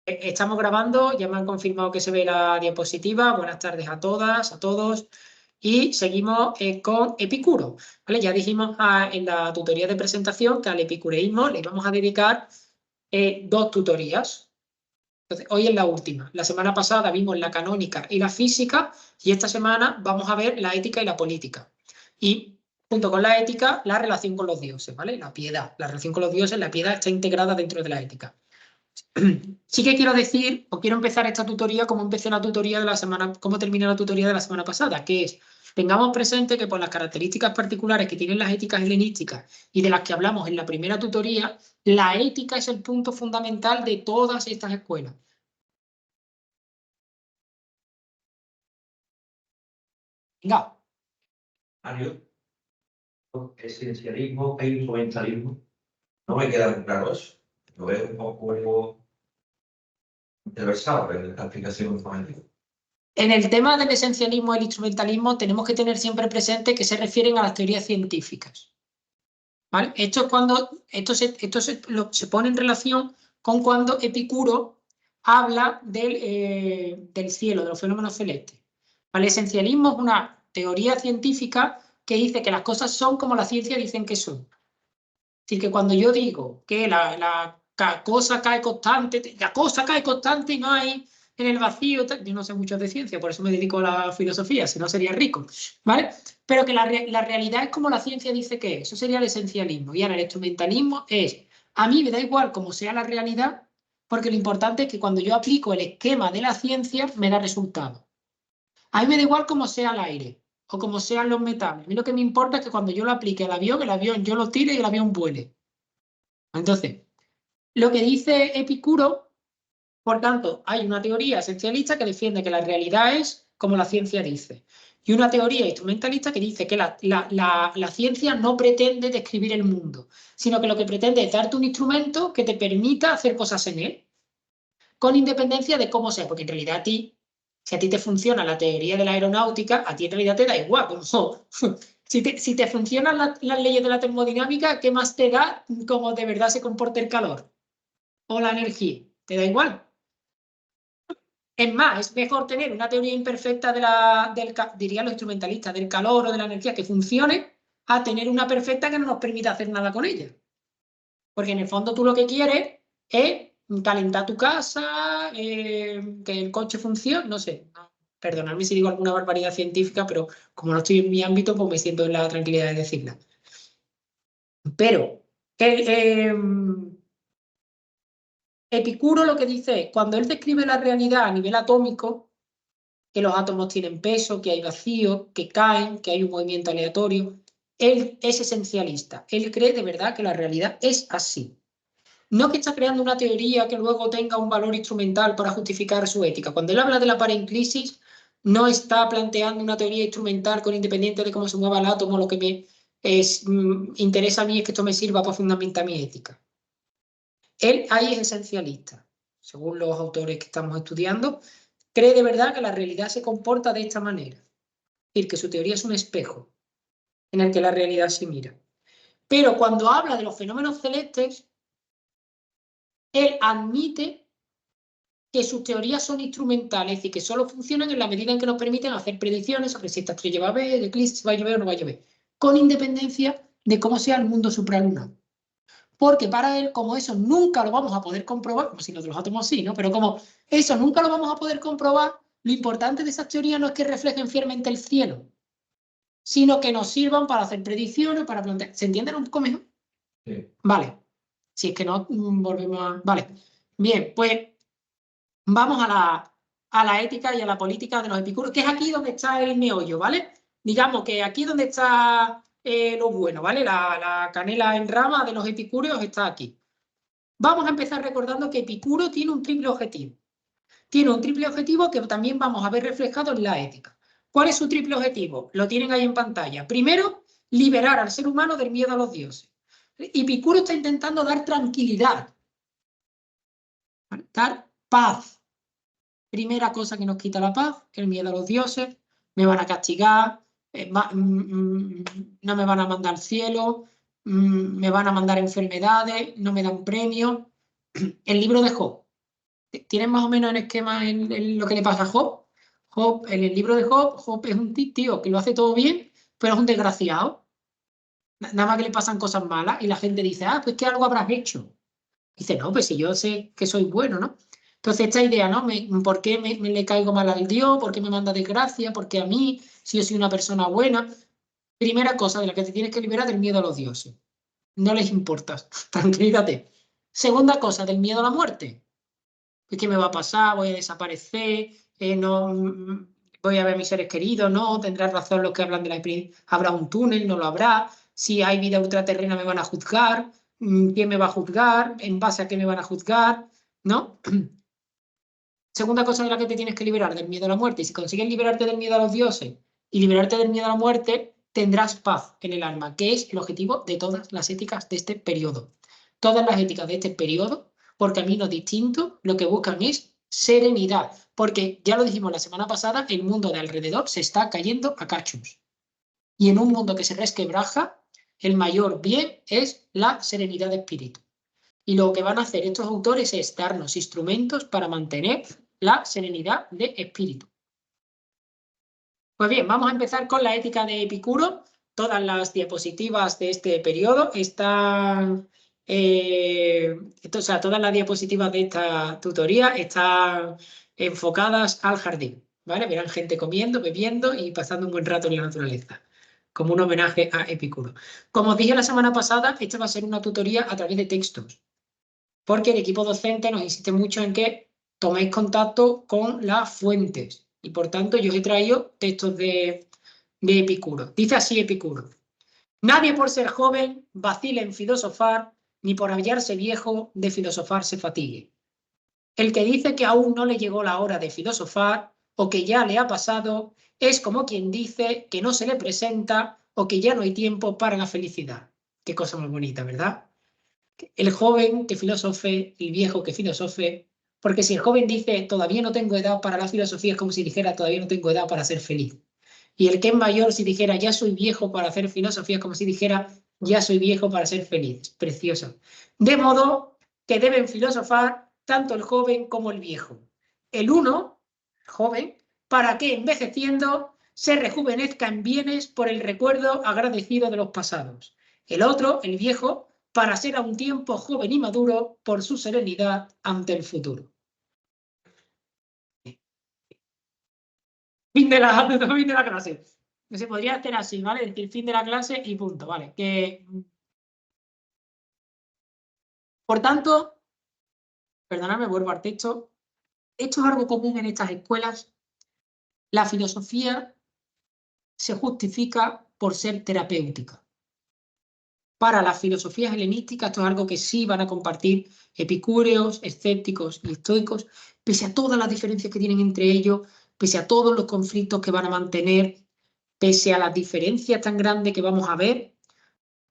Estamos grabando, ya me han confirmado que se ve la diapositiva. Buenas tardes a todas, a todos. Y seguimos con Epicuro, ¿vale? Ya dijimos en la tutoría de presentación que al epicureísmo le vamos a dedicar 2 tutorías. Entonces, hoy es la última. La semana pasada vimos la canónica y la física y esta semana vamos a ver la ética y la política. Y junto con la ética, la relación con los dioses, ¿vale? La piedad. La relación con los dioses, la piedad está integrada dentro de la ética. Sí que quiero decir, o quiero empezar esta tutoría como empecé la tutoría de la semana, como terminé la tutoría de la semana pasada, que es, tengamos presente que por las características particulares que tienen las éticas helenísticas y de las que hablamos en la primera tutoría, la ética es el punto fundamental de todas estas escuelas. Venga. Mario, esencialismo e instrumentalismo. No me quedan claros. Lo veo un poco interesado en la aplicación informática. En el tema del esencialismo y el instrumentalismo tenemos que tener siempre presente que se refieren a las teorías científicas. ¿Vale? Esto es cuando se pone en relación con cuando Epicuro habla del cielo, de los fenómenos celestes. ¿Vale? El esencialismo es una teoría científica que dice que las cosas son como la ciencia dicen que son. Es decir, que cuando yo digo que la cosa cae constante y no hay en el vacío, yo no sé mucho de ciencia, por eso me dedico a la filosofía, si no sería rico, ¿vale? Pero que la realidad es como la ciencia dice que es, eso sería el esencialismo. Y ahora el instrumentalismo es, a mí me da igual cómo sea la realidad, porque lo importante es que cuando yo aplico el esquema de la ciencia, me da resultado. A mí me da igual cómo sea el aire o cómo sean los metales. A mí lo que me importa es que cuando yo lo aplique al avión, el avión yo lo tire y el avión vuele. Entonces, lo que dice Epicuro, por tanto, hay una teoría esencialista que defiende que la realidad es como la ciencia dice. Y una teoría instrumentalista que dice que la ciencia no pretende describir el mundo, sino que lo que pretende es darte un instrumento que te permita hacer cosas en él, con independencia de cómo sea, porque en realidad si a ti te funciona la teoría de la aeronáutica, a ti en realidad te da igual. Como, si te funcionan las leyes de la termodinámica, ¿qué más te da cómo de verdad se comporta el calor o la energía? Te da igual. Es más, es mejor tener una teoría imperfecta dirían los instrumentalistas, del calor o de la energía que funcione, a tener una perfecta que no nos permita hacer nada con ella. Porque en el fondo tú lo que quieres es calentar tu casa, que el coche funcione, no sé. Perdonadme si digo alguna barbaridad científica, pero como no estoy en mi ámbito, pues me siento en la tranquilidad de decirla. Pero Epicuro lo que dice es, cuando él describe la realidad a nivel atómico, que los átomos tienen peso, que hay vacío, que caen, que hay un movimiento aleatorio, él es esencialista. Él cree de verdad que la realidad es así. No que está creando una teoría que luego tenga un valor instrumental para justificar su ética. Cuando él habla de la parenclisis, no está planteando una teoría instrumental con independiente de cómo se mueva el átomo. Lo que me interesa a mí es que esto me sirva para fundamentar mi ética. Él ahí es esencialista, según los autores que estamos estudiando. Cree de verdad que la realidad se comporta de esta manera. Es decir, que su teoría es un espejo en el que la realidad se mira. Pero cuando habla de los fenómenos celestes, él admite que sus teorías son instrumentales, es decir, que solo funcionan en la medida en que nos permiten hacer predicciones sobre si esta estrella va a haber, el eclipse va a llover o no va a llover, con independencia de cómo sea el mundo supralunal. Porque para él, como eso nunca lo vamos a poder comprobar, como si los de los átomos sí, ¿no? Pero como eso nunca lo vamos a poder comprobar, lo importante de esas teorías no es que reflejen fielmente el cielo, sino que nos sirvan para hacer predicciones, para plantear. ¿Se entienden un poco mejor? Sí. Vale. Si es que no, volvemos a... Vale. Bien, pues vamos a la ética y a la política de los epicuros, que es aquí donde está el meollo, ¿vale? Digamos que aquí donde está lo bueno, ¿vale? La canela en rama de los epicúreos está aquí. Vamos a empezar recordando que Epicuro tiene un triple objetivo. Tiene un triple objetivo que también vamos a ver reflejado en la ética. ¿Cuál es su triple objetivo? Lo tienen ahí en pantalla. Primero, liberar al ser humano del miedo a los dioses. Epicuro está intentando dar tranquilidad, dar paz. Primera cosa que nos quita la paz, el miedo a los dioses. Me van a castigar, no me van a mandar al cielo, me van a mandar enfermedades, no me dan premios. El libro de Job. ¿Tienes más o menos el esquema en lo que le pasa a Job? Job, en el libro de Job, Job es un tío que lo hace todo bien, pero es un desgraciado. Nada más que le pasan cosas malas y la gente dice, ah, pues que algo habrás hecho. Dice, no, pues si yo sé que soy bueno, ¿no? Entonces esta idea, ¿no? ¿Por qué me le caigo mal al Dios? ¿Por qué me manda desgracia? ¿Por qué a mí? Si yo soy una persona buena. Primera cosa de la que te tienes que liberar del miedo a los dioses. No les importas, tranquilízate. Segunda cosa, del miedo a la muerte. ¿Qué me va a pasar? ¿Voy a desaparecer? No, ¿voy a ver a mis seres queridos? No, tendrán razón los que hablan de la experiencia. ¿Habrá un túnel? ¿No lo habrá? Si hay vida ultraterrena me van a juzgar. ¿Quién me va a juzgar? ¿En base a qué me van a juzgar? ¿No? Segunda cosa de la que te tienes que liberar, del miedo a la muerte. Y si consigues liberarte del miedo a los dioses y liberarte del miedo a la muerte, tendrás paz en el alma, que es el objetivo de todas las éticas de este periodo. Todas las éticas de este periodo, por caminos distintos, lo que buscan es serenidad. Porque ya lo dijimos la semana pasada, el mundo de alrededor se está cayendo a cachos. Y en un mundo que se resquebraja, el mayor bien es la serenidad de espíritu. Y lo que van a hacer estos autores es darnos instrumentos para mantener la serenidad de espíritu. Pues bien, vamos a empezar con la ética de Epicuro. Todas las diapositivas de este periodo están, o sea, todas las diapositivas de esta tutoría están enfocadas al jardín, ¿vale? Verán gente comiendo, bebiendo y pasando un buen rato en la naturaleza, como un homenaje a Epicuro. Como os dije la semana pasada, esta va a ser una tutoría a través de textos, porque el equipo docente nos insiste mucho en que toméis contacto con las fuentes. Y por tanto, yo os he traído textos de Epicuro. Dice así Epicuro: nadie por ser joven vacile en filosofar, ni por hallarse viejo de filosofar se fatigue. El que dice que aún no le llegó la hora de filosofar, o que ya le ha pasado, es como quien dice que no se le presenta, o que ya no hay tiempo para la felicidad. Qué cosa muy bonita, ¿verdad? El joven que filosofe, el viejo que filosofe, porque si el joven dice todavía no tengo edad para la filosofía, es como si dijera todavía no tengo edad para ser feliz. Y el que es mayor, si dijera ya soy viejo para hacer filosofía, es como si dijera ya soy viejo para ser feliz. Precioso. De modo que deben filosofar tanto el joven como el viejo. El uno, joven, para que envejeciendo se rejuvenezca en bienes por el recuerdo agradecido de los pasados. El otro, el viejo, para ser a un tiempo joven y maduro por su serenidad ante el futuro. Fin de la clase. Se podría hacer así, ¿vale? Decir fin de la clase y punto, ¿vale? Por tanto, perdonadme, vuelvo al texto. Esto es algo común en estas escuelas. La filosofía se justifica por ser terapéutica. Para las filosofías helenísticas, esto es algo que sí van a compartir epicúreos, escépticos y estoicos, pese a todas las diferencias que tienen entre ellos, pese a todos los conflictos que van a mantener, pese a las diferencias tan grandes que vamos a ver.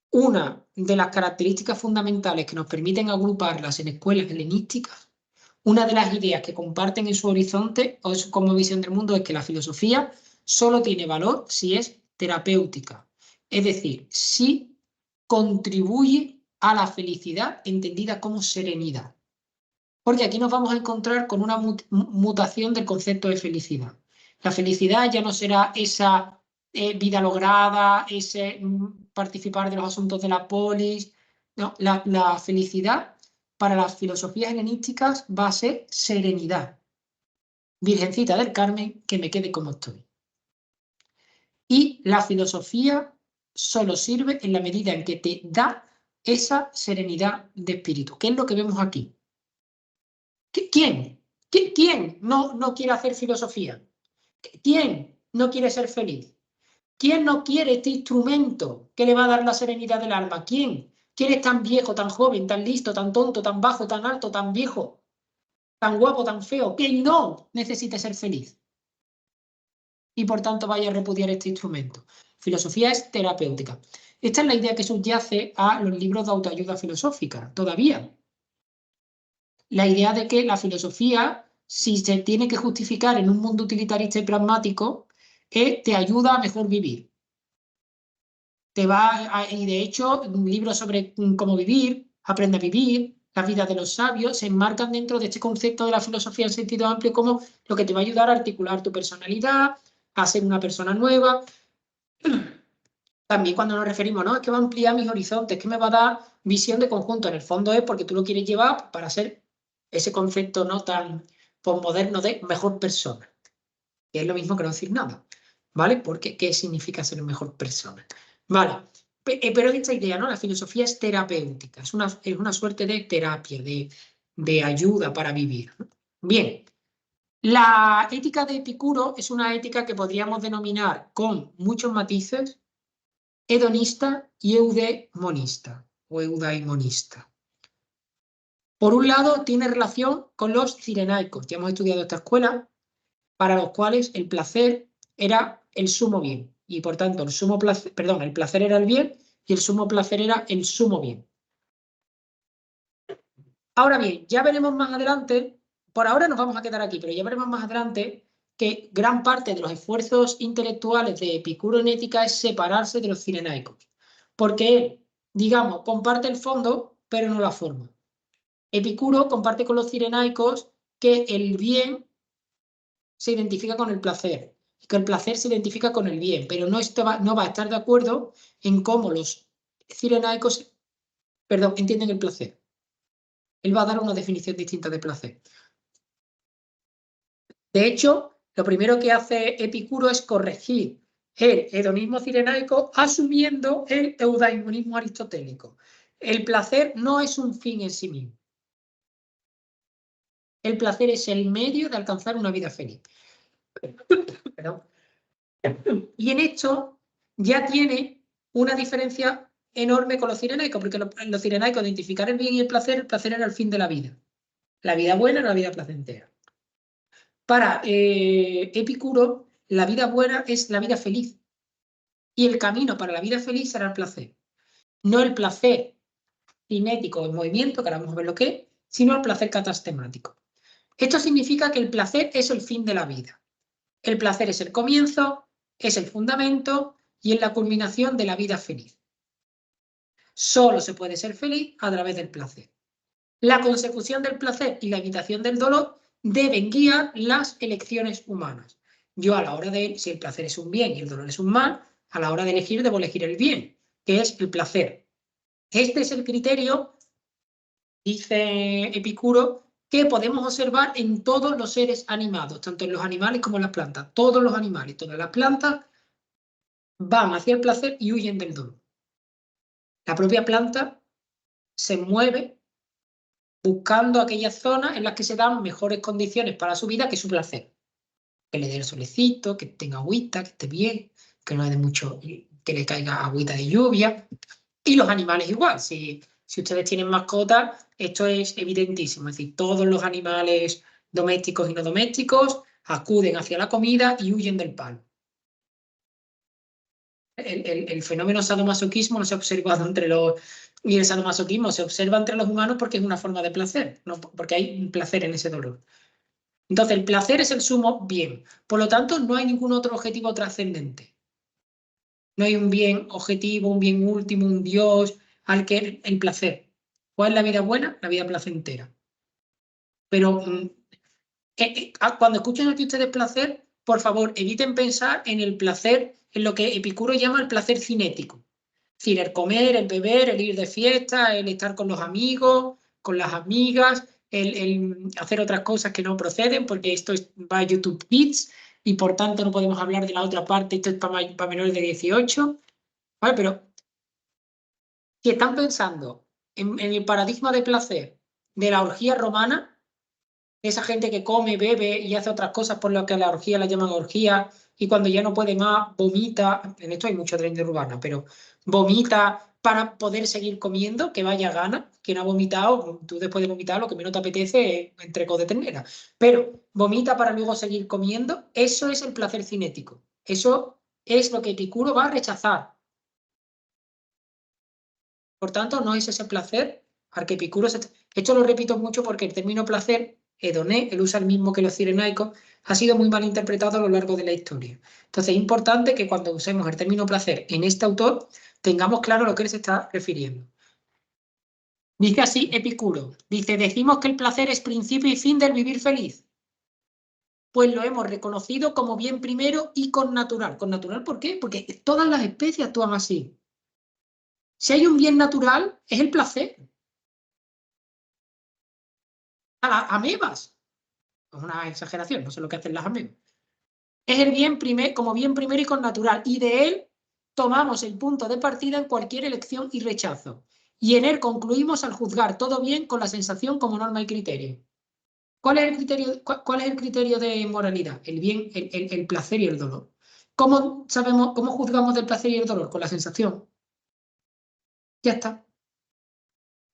Una de las características fundamentales que nos permiten agruparlas en escuelas helenísticas, una de las ideas que comparten en su horizonte o como visión del mundo, es que la filosofía solo tiene valor si es terapéutica. Es decir, si contribuye a la felicidad entendida como serenidad. Porque aquí nos vamos a encontrar con una mutación del concepto de felicidad. La felicidad ya no será esa vida lograda, ese participar de los asuntos de la polis. No, la felicidad para las filosofías helenísticas va a ser serenidad. Virgencita del Carmen, que me quede como estoy. Y la filosofía solo sirve en la medida en que te da esa serenidad de espíritu, que es lo que vemos aquí. ¿Quién no quiere hacer filosofía? ¿Quién no quiere ser feliz? ¿Quién no quiere este instrumento que le va a dar la serenidad del alma? ¿Quién? ¿Quién es tan viejo, tan joven, tan listo, tan tonto, tan bajo, tan alto, tan viejo, tan guapo, tan feo, que no necesite ser feliz? Y por tanto vaya a repudiar este instrumento. Filosofía es terapéutica. Esta es la idea que subyace a los libros de autoayuda filosófica, todavía. La idea de que la filosofía, si se tiene que justificar en un mundo utilitarista y pragmático, te ayuda a mejor vivir. Y de hecho, libros sobre cómo vivir, aprende a vivir, las vidas de los sabios se enmarcan dentro de este concepto de la filosofía en sentido amplio como lo que te va a ayudar a articular tu personalidad, a ser una persona nueva. También cuando nos referimos, no, es que va a ampliar mis horizontes, que me va a dar visión de conjunto. En el fondo es porque tú lo quieres llevar para ser ese concepto no tan posmoderno de mejor persona. Que es lo mismo que no decir nada. ¿Vale? Porque, ¿qué significa ser mejor persona? Vale. Pero esta idea, ¿no? La filosofía es terapéutica, es una suerte de terapia, de ayuda para vivir. Bien. La ética de Epicuro es una ética que podríamos denominar con muchos matices hedonista y eudemonista o eudaimonista. Por un lado, tiene relación con los cirenaicos. Ya hemos estudiado esta escuela, para los cuales el placer era el sumo bien. Y por tanto, el placer era el bien y el sumo placer era el sumo bien. Ahora bien, ya veremos más adelante, por ahora nos vamos a quedar aquí, pero ya veremos más adelante que gran parte de los esfuerzos intelectuales de Epicuro en ética es separarse de los cirenaicos. Porque él, digamos, comparte el fondo, pero no la forma. Epicuro comparte con los cirenaicos que el bien se identifica con el placer, y que el placer se identifica con el bien, pero no va a estar de acuerdo en cómo los cirenaicos, entienden el placer. Él va a dar una definición distinta de placer. De hecho, lo primero que hace Epicuro es corregir el hedonismo cirenaico asumiendo el eudaimonismo aristotélico. El placer no es un fin en sí mismo. El placer es el medio de alcanzar una vida feliz. Perdón. Y en esto ya tiene una diferencia enorme con los cirenaicos, porque los cirenaicos identificar el bien y el placer era el fin de la vida. La vida buena era la vida placentera. Para Epicuro, la vida buena es la vida feliz. Y el camino para la vida feliz será el placer. No el placer cinético en movimiento, que ahora vamos a ver lo que es, sino el placer catastemático. Esto significa que el placer es el fin de la vida. El placer es el comienzo, es el fundamento y es la culminación de la vida feliz. Solo se puede ser feliz a través del placer. La consecución del placer y la evitación del dolor deben guiar las elecciones humanas. Yo a la hora de, si el placer es un bien y el dolor es un mal, a la hora de elegir debo elegir el bien, que es el placer. Este es el criterio, dice Epicuro, que podemos observar en todos los seres animados, tanto en los animales como en las plantas. Todos los animales, todas las plantas van hacia el placer y huyen del dolor. La propia planta se mueve buscando aquellas zonas en las que se dan mejores condiciones para su vida que su placer. Que le dé el solecito, que tenga agüita, que esté bien, que no le dé mucho, que le caiga agüita de lluvia. Y los animales igual. Si ustedes tienen mascotas, esto es evidentísimo. Es decir, todos los animales domésticos y no domésticos acuden hacia la comida y huyen del palo. El fenómeno sadomasoquismo no se ha observado entre los... Y el sadomasoquismo se observa entre los humanos porque es una forma de placer, no porque hay un placer en ese dolor. Entonces, el placer es el sumo bien. Por lo tanto, no hay ningún otro objetivo trascendente. No hay un bien objetivo, un bien último, un Dios, al que el placer. ¿Cuál es la vida buena? La vida placentera. Pero cuando escuchen aquí ustedes placer, por favor, eviten pensar en el placer, en lo que Epicuro llama el placer cinético. Es decir, el comer, el beber, el ir de fiesta, el estar con los amigos, con las amigas, el hacer otras cosas que no proceden, porque esto va a YouTube Kids y por tanto no podemos hablar de la otra parte, esto es para menores de 18. ¿Vale? Pero si están pensando en el paradigma de placer de la orgía romana, esa gente que come, bebe y hace otras cosas por lo que a la orgía la llaman orgía, y cuando ya no puede más, vomita, en esto hay mucha leyenda urbana, pero vomita para poder seguir comiendo, que vaya gana, quien ha vomitado, tú después de vomitar lo que menos te apetece es entrecot de ternera, pero vomita para luego seguir comiendo, eso es el placer cinético, eso es lo que Epicuro va a rechazar. Por tanto, no es ese placer al que Epicuro Esto lo repito mucho porque el término placer, hedoné, él usa el mismo que los cirenaicos, ha sido muy mal interpretado a lo largo de la historia. Entonces es importante que cuando usemos el término placer en este autor, tengamos claro a lo que él se está refiriendo. Dice así Epicuro. Dice, decimos que el placer es principio y fin del vivir feliz. Pues lo hemos reconocido como bien primero y connatural. ¿Connatural por qué? Porque todas las especies actúan así. Si hay un bien natural, es el placer. A las amebas. Es una exageración, no sé lo que hacen las amebas. Es el bien como bien primero y connatural. Y de él tomamos el punto de partida en cualquier elección y rechazo. Y en él concluimos al juzgar todo bien con la sensación como norma y criterio. ¿Cuál es el criterio de moralidad? El bien, el placer y el dolor. ¿Cómo sabemos, cómo juzgamos del placer y el dolor? Con la sensación. Ya está.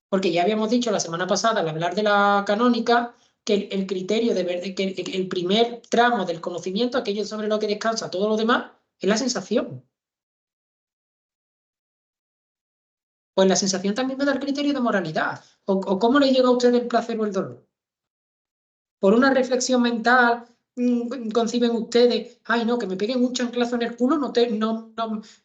Porque ya habíamos dicho la semana pasada, al hablar de la canónica, que el criterio de ver, que el primer tramo del conocimiento, aquello sobre lo que descansa todo lo demás, es la sensación. Pues la sensación también me da el criterio de moralidad. ¿O cómo le llega a usted el placer o el dolor? Por una reflexión mental, conciben ustedes, ay no, que me peguen un chanclazo en el culo,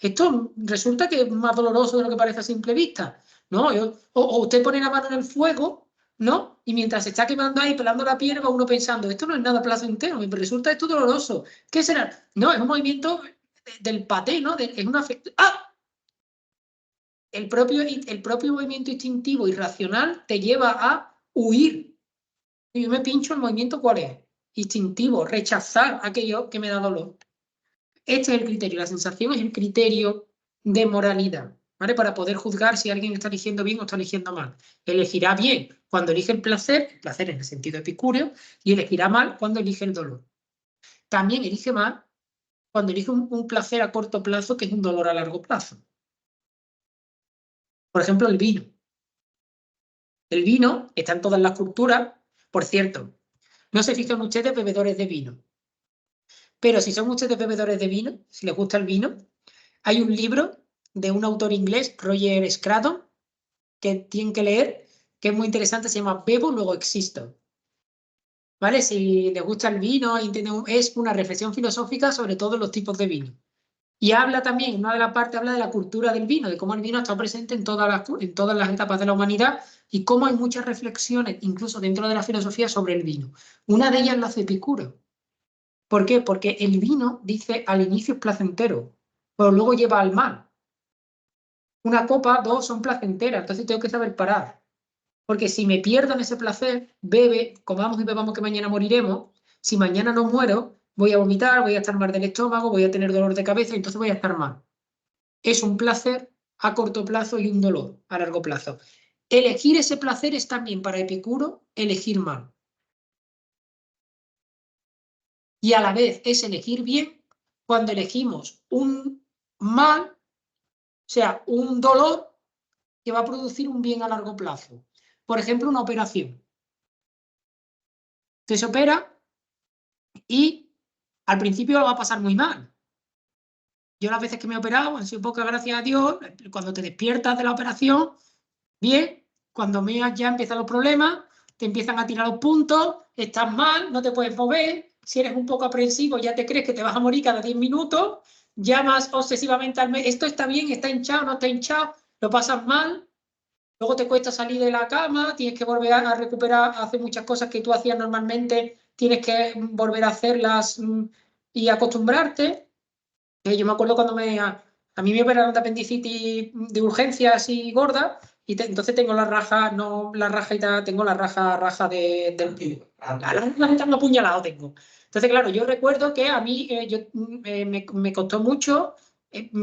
esto resulta que es más doloroso de lo que parece a simple vista. ¿No? O usted pone la mano en el fuego, ¿no? Y mientras se está quemando ahí, pelando la piel, va uno pensando, esto no es nada placentero, me resulta esto doloroso. ¿Qué será? No, es un movimiento del paté, ¿no? Es una ¡ah! El propio movimiento instintivo y racional te lleva a huir. Y yo me pincho el movimiento, ¿cuál es? Instintivo, rechazar aquello que me da dolor. Este es el criterio, la sensación es el criterio de moralidad, ¿vale? Para poder juzgar si alguien está eligiendo bien o está eligiendo mal. Elegirá bien cuando elige el placer en el sentido epicúreo, y elegirá mal cuando elige el dolor. También elige mal cuando elige un placer a corto plazo que es un dolor a largo plazo. Por ejemplo, el vino. El vino está en todas las culturas. Por cierto, no se fijan ustedes bebedores de vino. Pero si son ustedes bebedores de vino, si les gusta el vino, hay un libro de un autor inglés, Roger Scruton, que tienen que leer, que es muy interesante, se llama Bebo, luego existo. ¿Vale? Si les gusta el vino, es una reflexión filosófica sobre todos los tipos de vino. Y habla también, una de las partes habla de la cultura del vino, de cómo el vino está presente en todas las etapas de la humanidad y cómo hay muchas reflexiones, incluso dentro de la filosofía, sobre el vino. Una de ellas la hace Epicuro. ¿Por qué? Porque el vino, dice, al inicio es placentero, pero luego lleva al mal. Una copa, dos son placenteras, entonces tengo que saber parar. Porque si me pierdo en ese placer, comamos y bebamos que mañana moriremos. Si mañana no muero, voy a vomitar, voy a estar mal del estómago, voy a tener dolor de cabeza y entonces voy a estar mal. Es un placer a corto plazo y un dolor a largo plazo. Elegir ese placer es también para Epicuro elegir mal. Y a la vez es elegir bien cuando elegimos un mal, o sea, un dolor que va a producir un bien a largo plazo. Por ejemplo, una operación. Usted se opera y al principio lo va a pasar muy mal. Yo las veces que me he operado han sido pocas, gracias a Dios. Cuando te despiertas de la operación, bien. Cuando ya empiezan los problemas, te empiezan a tirar los puntos, estás mal, no te puedes mover. Si eres un poco aprensivo, ya te crees que te vas a morir cada 10 minutos. Llamas obsesivamente al médico. Esto está bien, está hinchado, no está hinchado. Lo pasas mal. Luego te cuesta salir de la cama, tienes que volver a recuperar, hacer muchas cosas que tú hacías normalmente, tienes que volver a hacerlas y acostumbrarte. Yo me acuerdo cuando a mí me operaron de apendicitis de urgencia así gorda, y entonces tengo la raja, no la rajita, tengo la raja del la apuñalado tengo. Entonces, claro, yo recuerdo que a mí me costó mucho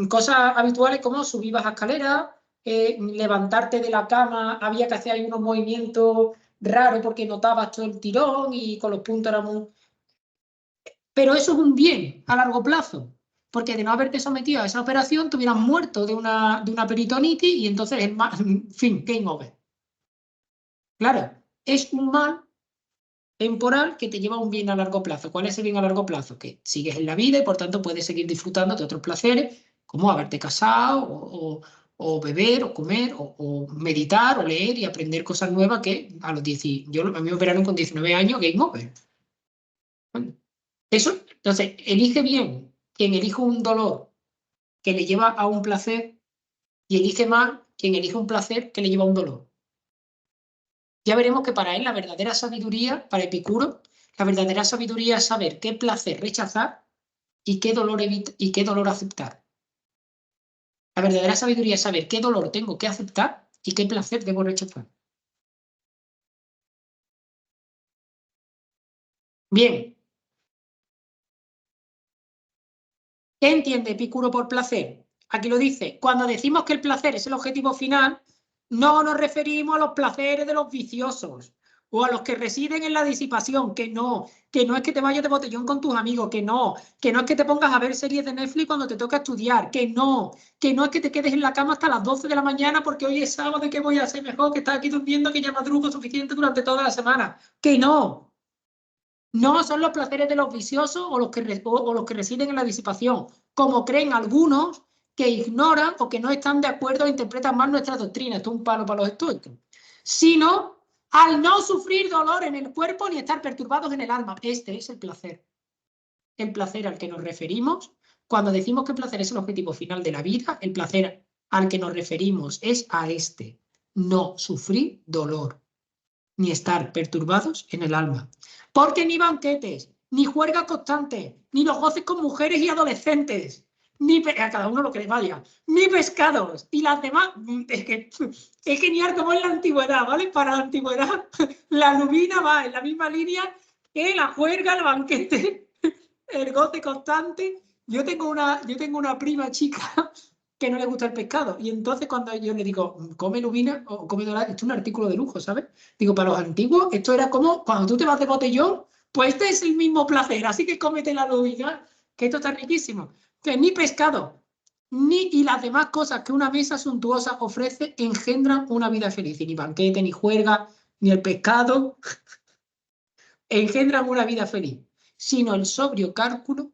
cosas habituales como subir las escaleras, levantarte de la cama, había que hacer ahí unos movimientos raros porque notabas todo el tirón y con los puntos era muy... Pero eso es un bien a largo plazo, porque de no haberte sometido a esa operación te hubieras muerto de una peritonitis y entonces, en fin, game over. Claro, es un mal temporal que te lleva a un bien a largo plazo. ¿Cuál es el bien a largo plazo? Que sigues en la vida y por tanto puedes seguir disfrutando de otros placeres, como haberte casado, o beber, o comer, o meditar, o leer y aprender cosas nuevas que a mí me operaron con 19 años, game over. Eso, entonces, elige bien quien elige un dolor que le lleva a un placer y elige mal quien elige un placer que le lleva a un dolor. Ya veremos que para él la verdadera sabiduría, para Epicuro, la verdadera sabiduría es saber qué placer rechazar y qué dolor aceptar. La verdadera sabiduría es saber qué dolor tengo que aceptar y qué placer debo rechazar. Bien. ¿Qué entiende Epicuro por placer? Aquí lo dice. Cuando decimos que el placer es el objetivo final, no nos referimos a los placeres de los viciosos o a los que residen en la disipación, que no es que te vayas de botellón con tus amigos, que no es que te pongas a ver series de Netflix cuando te toca estudiar, que no es que te quedes en la cama hasta las 12 de la mañana porque hoy es sábado y que voy a hacer mejor que estar aquí durmiendo que ya madrugo suficiente durante toda la semana, que no. No son los placeres de los viciosos o los que residen en la disipación, como creen algunos que ignoran o que no están de acuerdo o interpretan mal nuestra doctrina. Esto es un palo para los estoicos. Sino al no sufrir dolor en el cuerpo ni estar perturbados en el alma. Este es el placer. El placer al que nos referimos. Cuando decimos que el placer es el objetivo final de la vida, el placer al que nos referimos es a este. No sufrir dolor ni estar perturbados en el alma. Porque ni banquetes, ni juerga constante, ni los goces con mujeres y adolescentes, ni a cada uno lo que le vaya, ni pescados y las demás. Es genial como en la antigüedad, ¿vale? Para la antigüedad, la lubina va en la misma línea que la juerga, el banquete, el goce constante. Yo tengo una prima chica que no le gusta el pescado. Y entonces cuando yo le digo, come lubina o come dorada, esto es un artículo de lujo, ¿sabes? Digo, para los antiguos, esto era como cuando tú te vas de botellón, pues este es el mismo placer, así que cómete la lubina, que esto está riquísimo. Que ni pescado, y las demás cosas que una mesa suntuosa ofrece engendran una vida feliz. Y ni banquete, ni juerga, ni el pescado engendran una vida feliz, sino el sobrio cálculo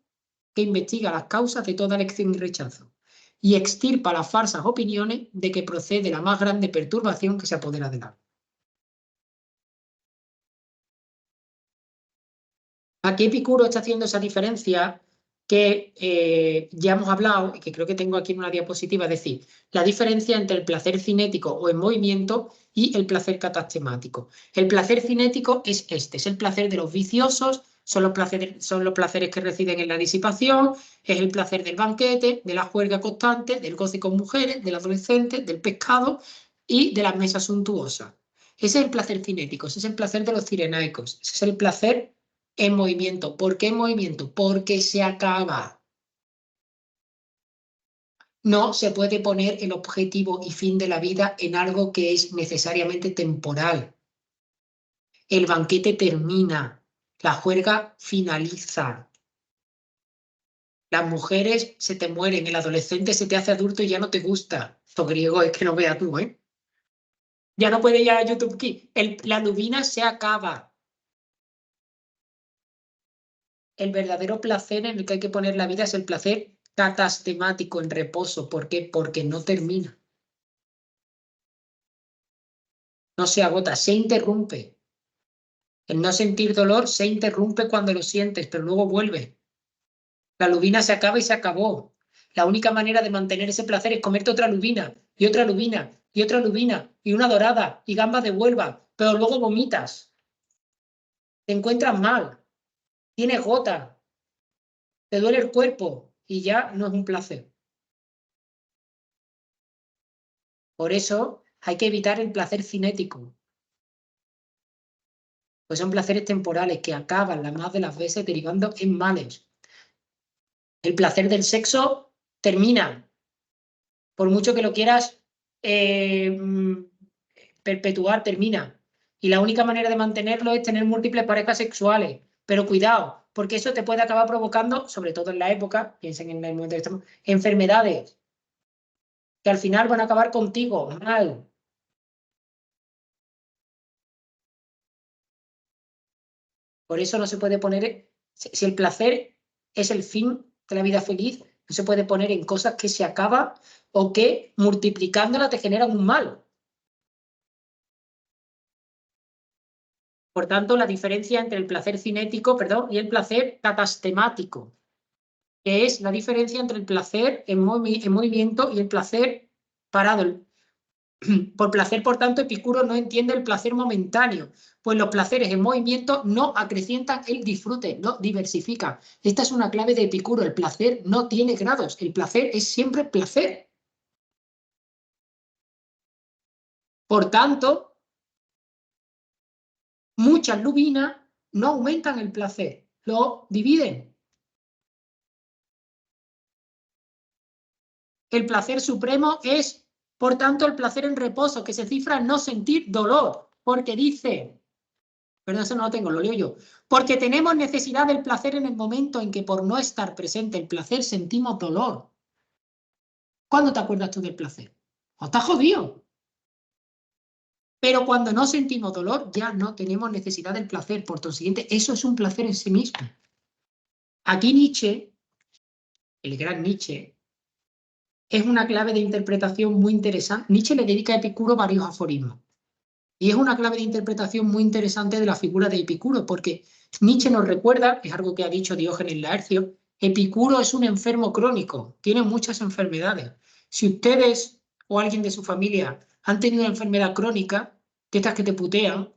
que investiga las causas de toda elección y rechazo y extirpa las falsas opiniones de que procede la más grande perturbación que se apodera del alma. Aquí Epicuro está haciendo esa diferencia que ya hemos hablado y que creo que tengo aquí en una diapositiva, es decir, la diferencia entre el placer cinético o en movimiento y el placer catastemático. El placer cinético es este, es el placer de los viciosos, son los placeres que residen en la disipación, es el placer del banquete, de la juerga constante, del goce con mujeres, del adolescente, del pescado y de las mesas suntuosas. Ese es el placer cinético, ese es el placer de los cirenaicos, ese es el placer en movimiento. ¿Por qué en movimiento? Porque se acaba. No se puede poner el objetivo y fin de la vida en algo que es necesariamente temporal. El banquete termina, la juerga finaliza. Las mujeres se te mueren, el adolescente se te hace adulto y ya no te gusta. Esto griego es que no veas tú, ¿eh? Ya no puede ir a YouTube Kids. La lubina se acaba. El verdadero placer en el que hay que poner la vida es el placer catastemático, en reposo. ¿Por qué? Porque no termina. No se agota, se interrumpe. El no sentir dolor se interrumpe cuando lo sientes, pero luego vuelve. La lubina se acaba y se acabó. La única manera de mantener ese placer es comerte otra lubina, y otra lubina, y otra lubina, y una dorada, y gambas de Huelva, pero luego vomitas. Te encuentras mal, tienes gota, te duele el cuerpo, y ya no es un placer. Por eso hay que evitar el placer cinético. Pues son placeres temporales que acaban la más de las veces derivando en males. El placer del sexo termina, por mucho que lo quieras perpetuar, termina. Y la única manera de mantenerlo es tener múltiples parejas sexuales. Pero cuidado, porque eso te puede acabar provocando, sobre todo en la época, piensen en el momento que estamos, enfermedades que al final van a acabar contigo mal. Por eso no se puede poner, si el placer es el fin de la vida feliz, no se puede poner en cosas que se acaban o que multiplicándola te generan un mal. Por tanto, la diferencia entre el placer cinético, perdón, y el placer catastemático, que es la diferencia entre el placer en movimiento y el placer parado. Por placer, por tanto, Epicuro no entiende el placer momentáneo, pues los placeres en movimiento no acrecientan el disfrute, no diversifican. Esta es una clave de Epicuro, el placer no tiene grados, el placer es siempre placer. Por tanto, muchas lubinas no aumentan el placer, lo dividen. El placer supremo es, por tanto, el placer en reposo, que se cifra en no sentir dolor, porque dice, perdón, eso no lo tengo, lo leo yo, porque tenemos necesidad del placer en el momento en que por no estar presente el placer sentimos dolor. ¿Cuándo te acuerdas tú del placer? ¿O estás jodido? Pero cuando no sentimos dolor, ya no tenemos necesidad del placer. Por consiguiente, eso es un placer en sí mismo. Aquí Nietzsche, el gran Nietzsche, es una clave de interpretación muy interesante. Nietzsche le dedica a Epicuro varios aforismos. Y es una clave de interpretación muy interesante de la figura de Epicuro, porque Nietzsche nos recuerda, es algo que ha dicho Diógenes Laercio, Epicuro es un enfermo crónico, tiene muchas enfermedades. Si ustedes o alguien de su familia han tenido una enfermedad crónica, de estas que te putean,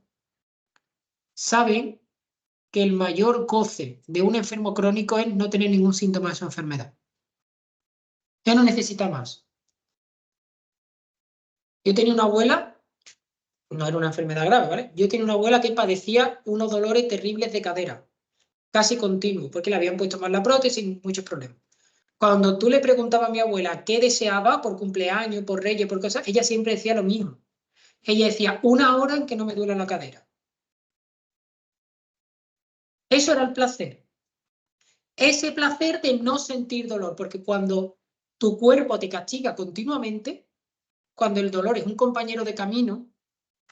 saben que el mayor goce de un enfermo crónico es no tener ningún síntoma de su enfermedad. Ya no necesita más. Yo tenía una abuela, no era una enfermedad grave, ¿vale? Yo tenía una abuela que padecía unos dolores terribles de cadera, casi continuos, porque le habían puesto mal la prótesis y muchos problemas. Cuando tú le preguntabas a mi abuela qué deseaba por cumpleaños, por reyes, por cosas, ella siempre decía lo mismo. Ella decía, 1 hora en que no me duela la cadera. Eso era el placer. Ese placer de no sentir dolor, porque cuando tu cuerpo te castiga continuamente, cuando el dolor es un compañero de camino,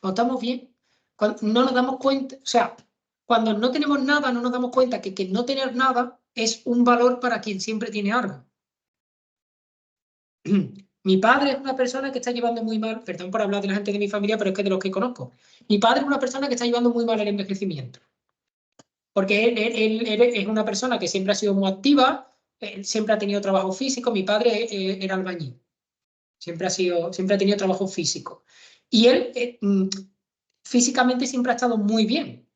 no estamos bien, cuando no nos damos cuenta, o sea, cuando no tenemos nada, no nos damos cuenta que no tener nada es un valor para quien siempre tiene algo. Mi padre es una persona que está llevando muy mal, perdón por hablar de la gente de mi familia, pero es que de los que conozco. Mi padre es una persona que está llevando muy mal el envejecimiento. Porque él es una persona que siempre ha sido muy activa, siempre ha tenido trabajo físico. Mi padre era albañil, siempre ha tenido trabajo físico. Y él físicamente siempre ha estado muy bien.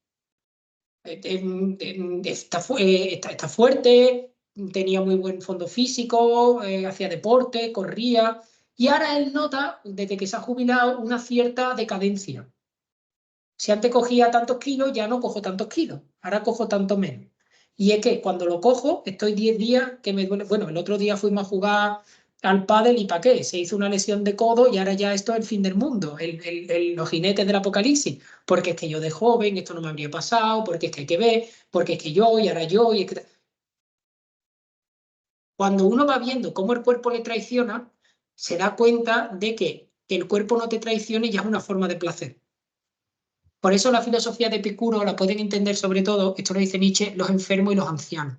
Está fuerte, tenía muy buen fondo físico, hacía deporte, corría. Y ahora él nota, desde que se ha jubilado, una cierta decadencia. Si antes cogía tantos kilos, ya no cojo tantos kilos, ahora cojo tanto menos. Y es que cuando lo cojo, estoy 10 días que me duele. Bueno, el otro día fuimos a jugar al pádel y ¿para qué? Se hizo una lesión de codo y ahora ya esto es el fin del mundo, los jinetes del apocalipsis. Porque es que yo de joven esto no me habría pasado, porque es que hay que ver, porque es que yo y ahora yo. Y es que... Cuando uno va viendo cómo el cuerpo le traiciona, se da cuenta de que el cuerpo no te traicione ya es una forma de placer. Por eso la filosofía de Epicuro la pueden entender sobre todo, esto lo dice Nietzsche, los enfermos y los ancianos.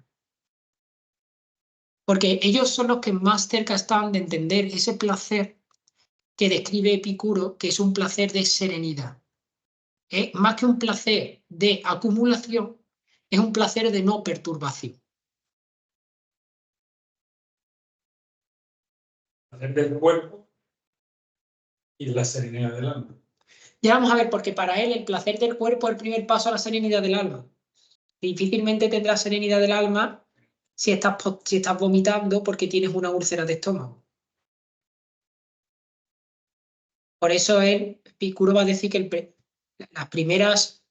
Porque ellos son los que más cerca están de entender ese placer que describe Epicuro, que es un placer de serenidad. Más que un placer de acumulación, es un placer de no perturbación. El placer del cuerpo y la serenidad del alma. Ya vamos a ver, porque para él el placer del cuerpo es el primer paso a la serenidad del alma. Difícilmente tendrás serenidad del alma si estás vomitando porque tienes una úlcera de estómago. Por eso Epicuro va a decir que las primeras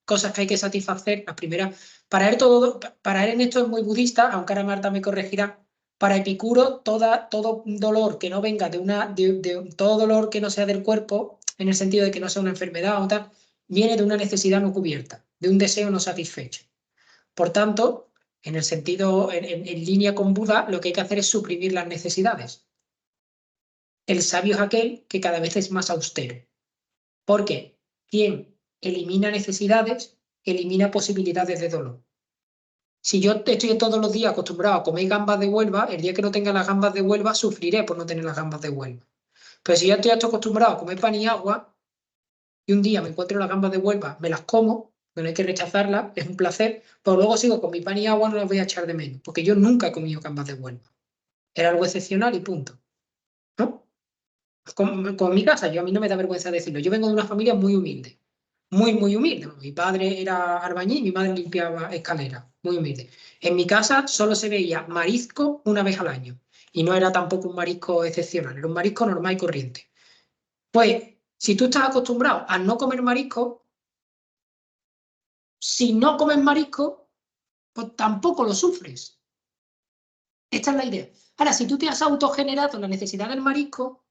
cosas que hay que satisfacer, las primeras, para él en esto es muy budista, aunque ahora Marta me corregirá, para Epicuro todo dolor que no venga todo dolor que no sea del cuerpo, en el sentido de que no sea una enfermedad o tal, viene de una necesidad no cubierta, de un deseo no satisfecho. Por tanto, en el sentido, en línea con Buda, lo que hay que hacer es suprimir las necesidades. El sabio es aquel que cada vez es más austero. Porque quien elimina necesidades, elimina posibilidades de dolor. Si yo estoy todos los días acostumbrado a comer gambas de Huelva, el día que no tenga las gambas de Huelva, sufriré por no tener las gambas de Huelva. Pero si yo estoy acostumbrado a comer pan y agua, y un día me encuentro las gambas de Huelva, me las como, no hay que rechazarlas, es un placer, pero luego sigo con mi pan y agua, no las voy a echar de menos, porque yo nunca he comido gambas de Huelva. Era algo excepcional y punto. ¿No? con mi casa, a mí no me da vergüenza decirlo. Yo vengo de una familia muy humilde. Muy, muy humilde. Mi padre era albañil, mi madre limpiaba escaleras. Muy humilde. En mi casa solo se veía marisco una vez al año. Y no era tampoco un marisco excepcional, era un marisco normal y corriente. Pues, si tú estás acostumbrado a no comer marisco, si no comes marisco, pues tampoco lo sufres. Esta es la idea. Ahora, si tú te has autogenerado la necesidad del marisco,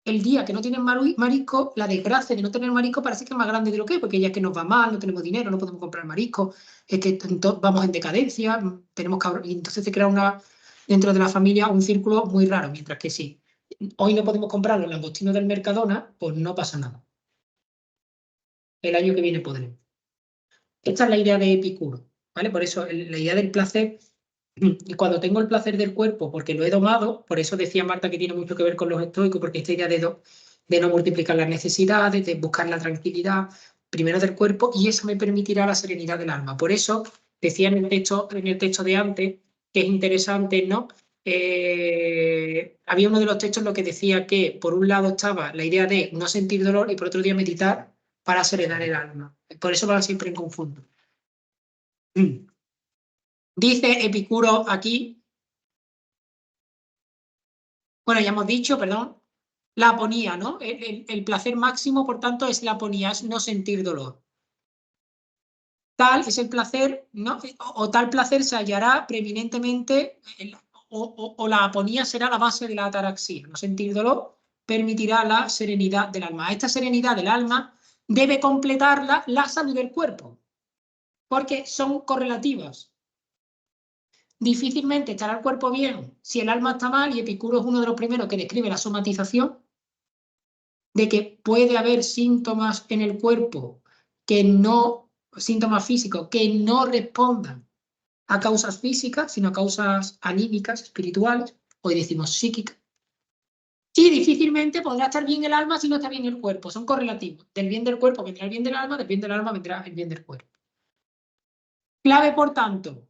el día que no tienes marisco, la desgracia de no tener marisco parece que es más grande de lo que es, porque ya es que nos va mal, no tenemos dinero, no podemos comprar marisco, es que vamos en decadencia, tenemos que, y entonces se crea dentro de la familia un círculo muy raro, mientras que sí, hoy no podemos comprar los langostinos del Mercadona, pues no pasa nada. El año que viene podremos. Esta es la idea de Epicuro, ¿vale? Por eso la idea del placer, y cuando tengo el placer del cuerpo, porque lo he domado, por eso decía Marta que tiene mucho que ver con los estoicos, porque esta idea de no multiplicar las necesidades, de buscar la tranquilidad, primero del cuerpo, y eso me permitirá la serenidad del alma. Por eso decía en el texto de antes, que es interesante, ¿no? Había uno de los textos en lo que decía que por un lado estaba la idea de no sentir dolor y por otro día meditar para serenar el alma. Por eso van siempre en conjunto. Dice Epicuro aquí, bueno, ya hemos dicho, perdón, la aponía, ¿no? El placer máximo, por tanto, es la aponía, es no sentir dolor. Tal es el placer, ¿no? O tal placer se hallará preeminentemente, o la aponía será la base de la ataraxia. No sentir dolor permitirá la serenidad del alma. Esta serenidad del alma debe completarla la salud del cuerpo, porque son correlativas. Difícilmente estará el cuerpo bien si el alma está mal, y Epicuro es uno de los primeros que describe la somatización, de que puede haber síntomas en el cuerpo que no, síntomas físicos que no respondan a causas físicas, sino a causas anímicas, espirituales, hoy decimos psíquicas. Y difícilmente podrá estar bien el alma si no está bien el cuerpo, son correlativos. Del bien del cuerpo vendrá el bien del alma, del bien del alma vendrá el bien del cuerpo. Clave, por tanto,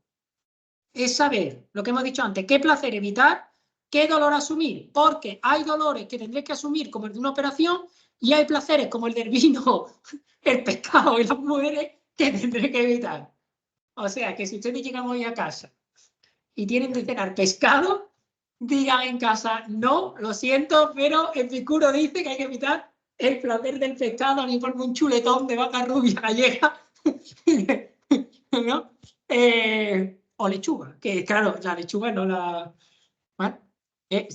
es saber, lo que hemos dicho antes, qué placer evitar, qué dolor asumir, porque hay dolores que tendré que asumir como el de una operación y hay placeres como el del vino, el pescado y las mujeres que tendré que evitar. O sea, que si ustedes llegan hoy a casa y tienen que cenar pescado, digan en casa, no, lo siento, pero Epicuro dice que hay que evitar el placer del pescado, a mí por un chuletón de vaca rubia gallega, ¿no? O lechuga, que claro, la lechuga no la... ¿vale?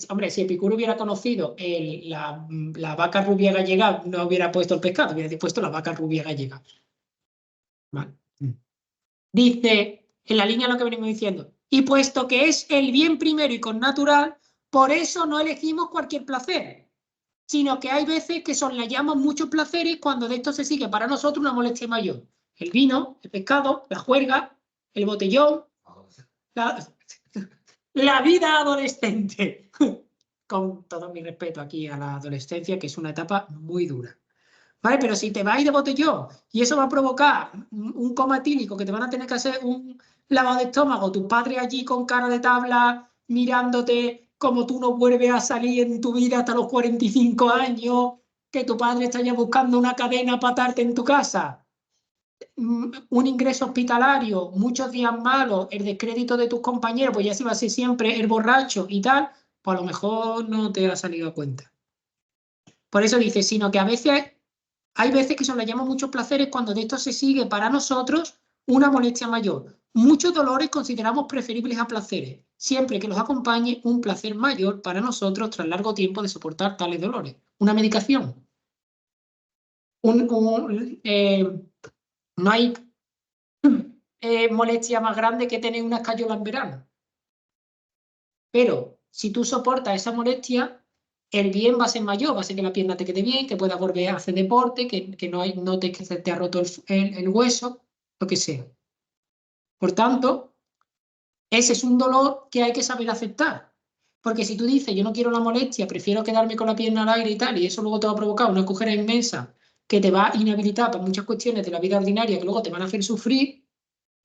Hombre, si Epicuro hubiera conocido la vaca rubia gallega, no hubiera puesto el pescado, hubiera puesto la vaca rubia gallega. ¿Vale? Dice, en la línea de lo que venimos diciendo, y puesto que es el bien primero y con natural, por eso no elegimos cualquier placer, sino que hay veces que soslayamos muchos placeres cuando de esto se sigue para nosotros una molestia mayor. El vino, el pescado, la juerga, el botellón, la vida adolescente. Con todo mi respeto aquí a la adolescencia, que es una etapa muy dura. ¿Vale? Pero si te vas de botellón y eso va a provocar un coma etílico, que te van a tener que hacer un lavado de estómago, tus padres allí con cara de tabla mirándote como tú no vuelves a salir en tu vida hasta los 45 años, que tu padre está ya buscando una cadena para atarte en tu casa, un ingreso hospitalario, muchos días malos, el descrédito de tus compañeros, pues ya se va a ser siempre el borracho y tal, pues a lo mejor no te ha salido a cuenta. Por eso dice, sino que a veces, hay veces que soslayamos muchos placeres cuando de esto se sigue para nosotros una molestia mayor. Muchos dolores consideramos preferibles a placeres, siempre que los acompañe un placer mayor para nosotros tras largo tiempo de soportar tales dolores. Una medicación. No hay molestia más grande que tener una escayola en verano. Pero si tú soportas esa molestia, el bien va a ser mayor, va a ser que la pierna te quede bien, que puedas volver a hacer deporte, que te ha roto el hueso, lo que sea. Por tanto, ese es un dolor que hay que saber aceptar. Porque si tú dices, yo no quiero la molestia, prefiero quedarme con la pierna al aire y tal, y eso luego te va a provocar una cojera inmensa que te va a inhabilitar para muchas cuestiones de la vida ordinaria que luego te van a hacer sufrir,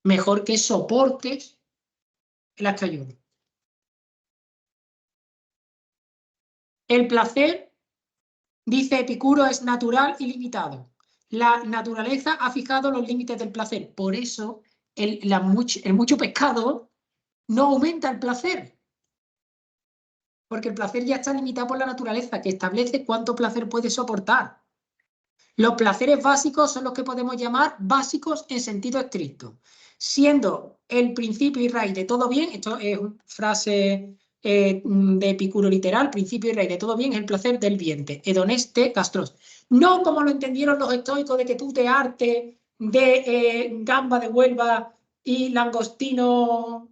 mejor que soportes las que ayudan. El placer, dice Epicuro, es natural y limitado. La naturaleza ha fijado los límites del placer. Por eso el mucho pescado no aumenta el placer. Porque el placer ya está limitado por la naturaleza, que establece cuánto placer puede soportar. Los placeres básicos son los que podemos llamar básicos en sentido estricto, siendo el principio y raíz de todo bien, esto es una frase de Epicuro literal, principio y raíz de todo bien es el placer del vientre, hedoneste gastros. No como lo entendieron los estoicos de que tú te hartes de gamba de Huelva y langostino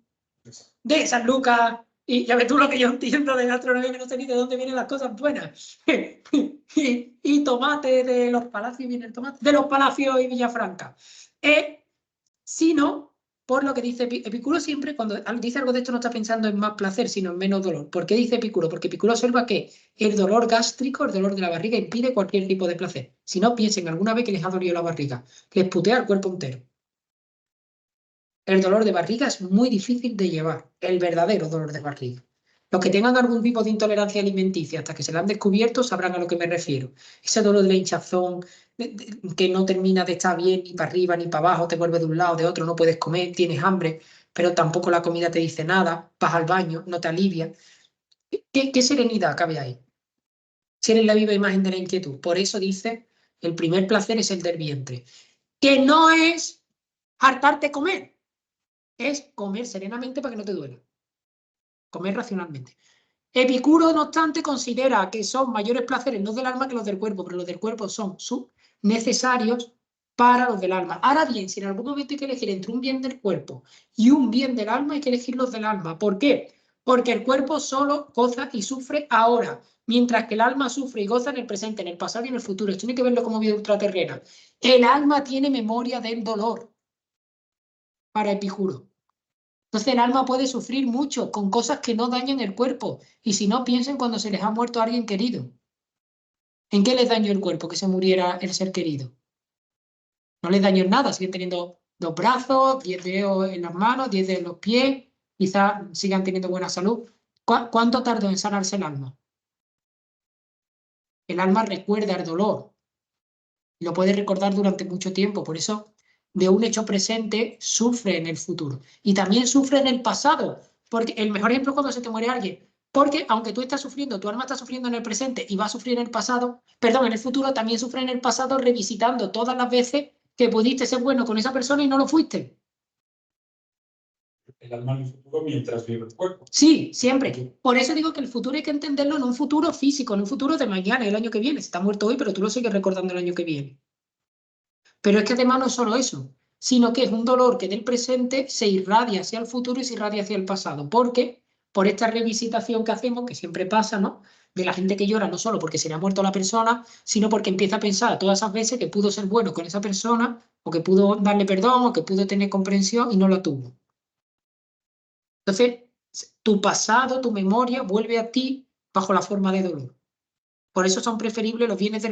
de San Lucas, y ya ves tú lo que yo entiendo de gastronomía, que no sé ni de dónde vienen las cosas buenas. y tomate de los palacios, viene el tomate, de los palacios y Villafranca. Sino, por lo que dice Epicuro siempre, cuando dice algo de esto no está pensando en más placer, sino en menos dolor. ¿Por qué dice Epicuro? Porque Epicuro observa que el dolor gástrico, el dolor de la barriga, impide cualquier tipo de placer. Si no, piensen alguna vez que les ha dolido la barriga, les putea el cuerpo entero. El dolor de barriga es muy difícil de llevar, el verdadero dolor de barriga. Los que tengan algún tipo de intolerancia alimenticia, hasta que se la han descubierto, sabrán a lo que me refiero. Ese dolor de la hinchazón, que no termina de estar bien ni para arriba ni para abajo, te vuelve de un lado, de otro, no puedes comer, tienes hambre, pero tampoco la comida te dice nada, vas al baño, no te alivia. ¿Qué serenidad cabe ahí? Si eres la viva imagen de la inquietud. Por eso dice, el primer placer es el del vientre, que no es hartarte comer. Es comer serenamente para que no te duela. Comer racionalmente. Epicuro, no obstante, considera que son mayores placeres los del alma que los del cuerpo, pero los del cuerpo son necesarios para los del alma. Ahora bien, si en algún momento hay que elegir entre un bien del cuerpo y un bien del alma, hay que elegir los del alma. ¿Por qué? Porque el cuerpo solo goza y sufre ahora, mientras que el alma sufre y goza en el presente, en el pasado y en el futuro. Esto tiene que verlo como vida ultraterrena. El alma tiene memoria del dolor para Epicuro. Entonces el alma puede sufrir mucho con cosas que no dañan el cuerpo. Y si no, piensen cuando se les ha muerto a alguien querido. ¿En qué les dañó el cuerpo que se muriera el ser querido? No les dañó en nada. Siguen teniendo 2 brazos, 10 dedos en las manos, 10 dedos en los pies. Quizás sigan teniendo buena salud. ¿Cuánto tardó en sanarse el alma? El alma recuerda el dolor. Lo puede recordar durante mucho tiempo. Por eso, de un hecho presente, sufre en el futuro. Y también sufre en el pasado. Porque el mejor ejemplo es cuando se te muere alguien. Porque aunque tú estás sufriendo, tu alma está sufriendo en el presente y va a sufrir en el pasado, perdón, en el futuro, también sufre en el pasado revisitando todas las veces que pudiste ser bueno con esa persona y no lo fuiste. El alma en el futuro mientras vive el cuerpo. Sí, siempre. Por eso digo que el futuro hay que entenderlo en un futuro físico, en un futuro de mañana, el año que viene. Se está muerto hoy, pero tú lo sigues recordando el año que viene. Pero es que además no es solo eso, sino que es un dolor que del presente se irradia hacia el futuro y se irradia hacia el pasado. Porque por esta revisitación que hacemos, que siempre pasa, ¿no? De la gente que llora no solo porque se le ha muerto la persona, sino porque empieza a pensar todas esas veces que pudo ser bueno con esa persona, o que pudo darle perdón, o que pudo tener comprensión y no la tuvo. Entonces, tu pasado, tu memoria, vuelve a ti bajo la forma de dolor. Por eso son preferibles los bienes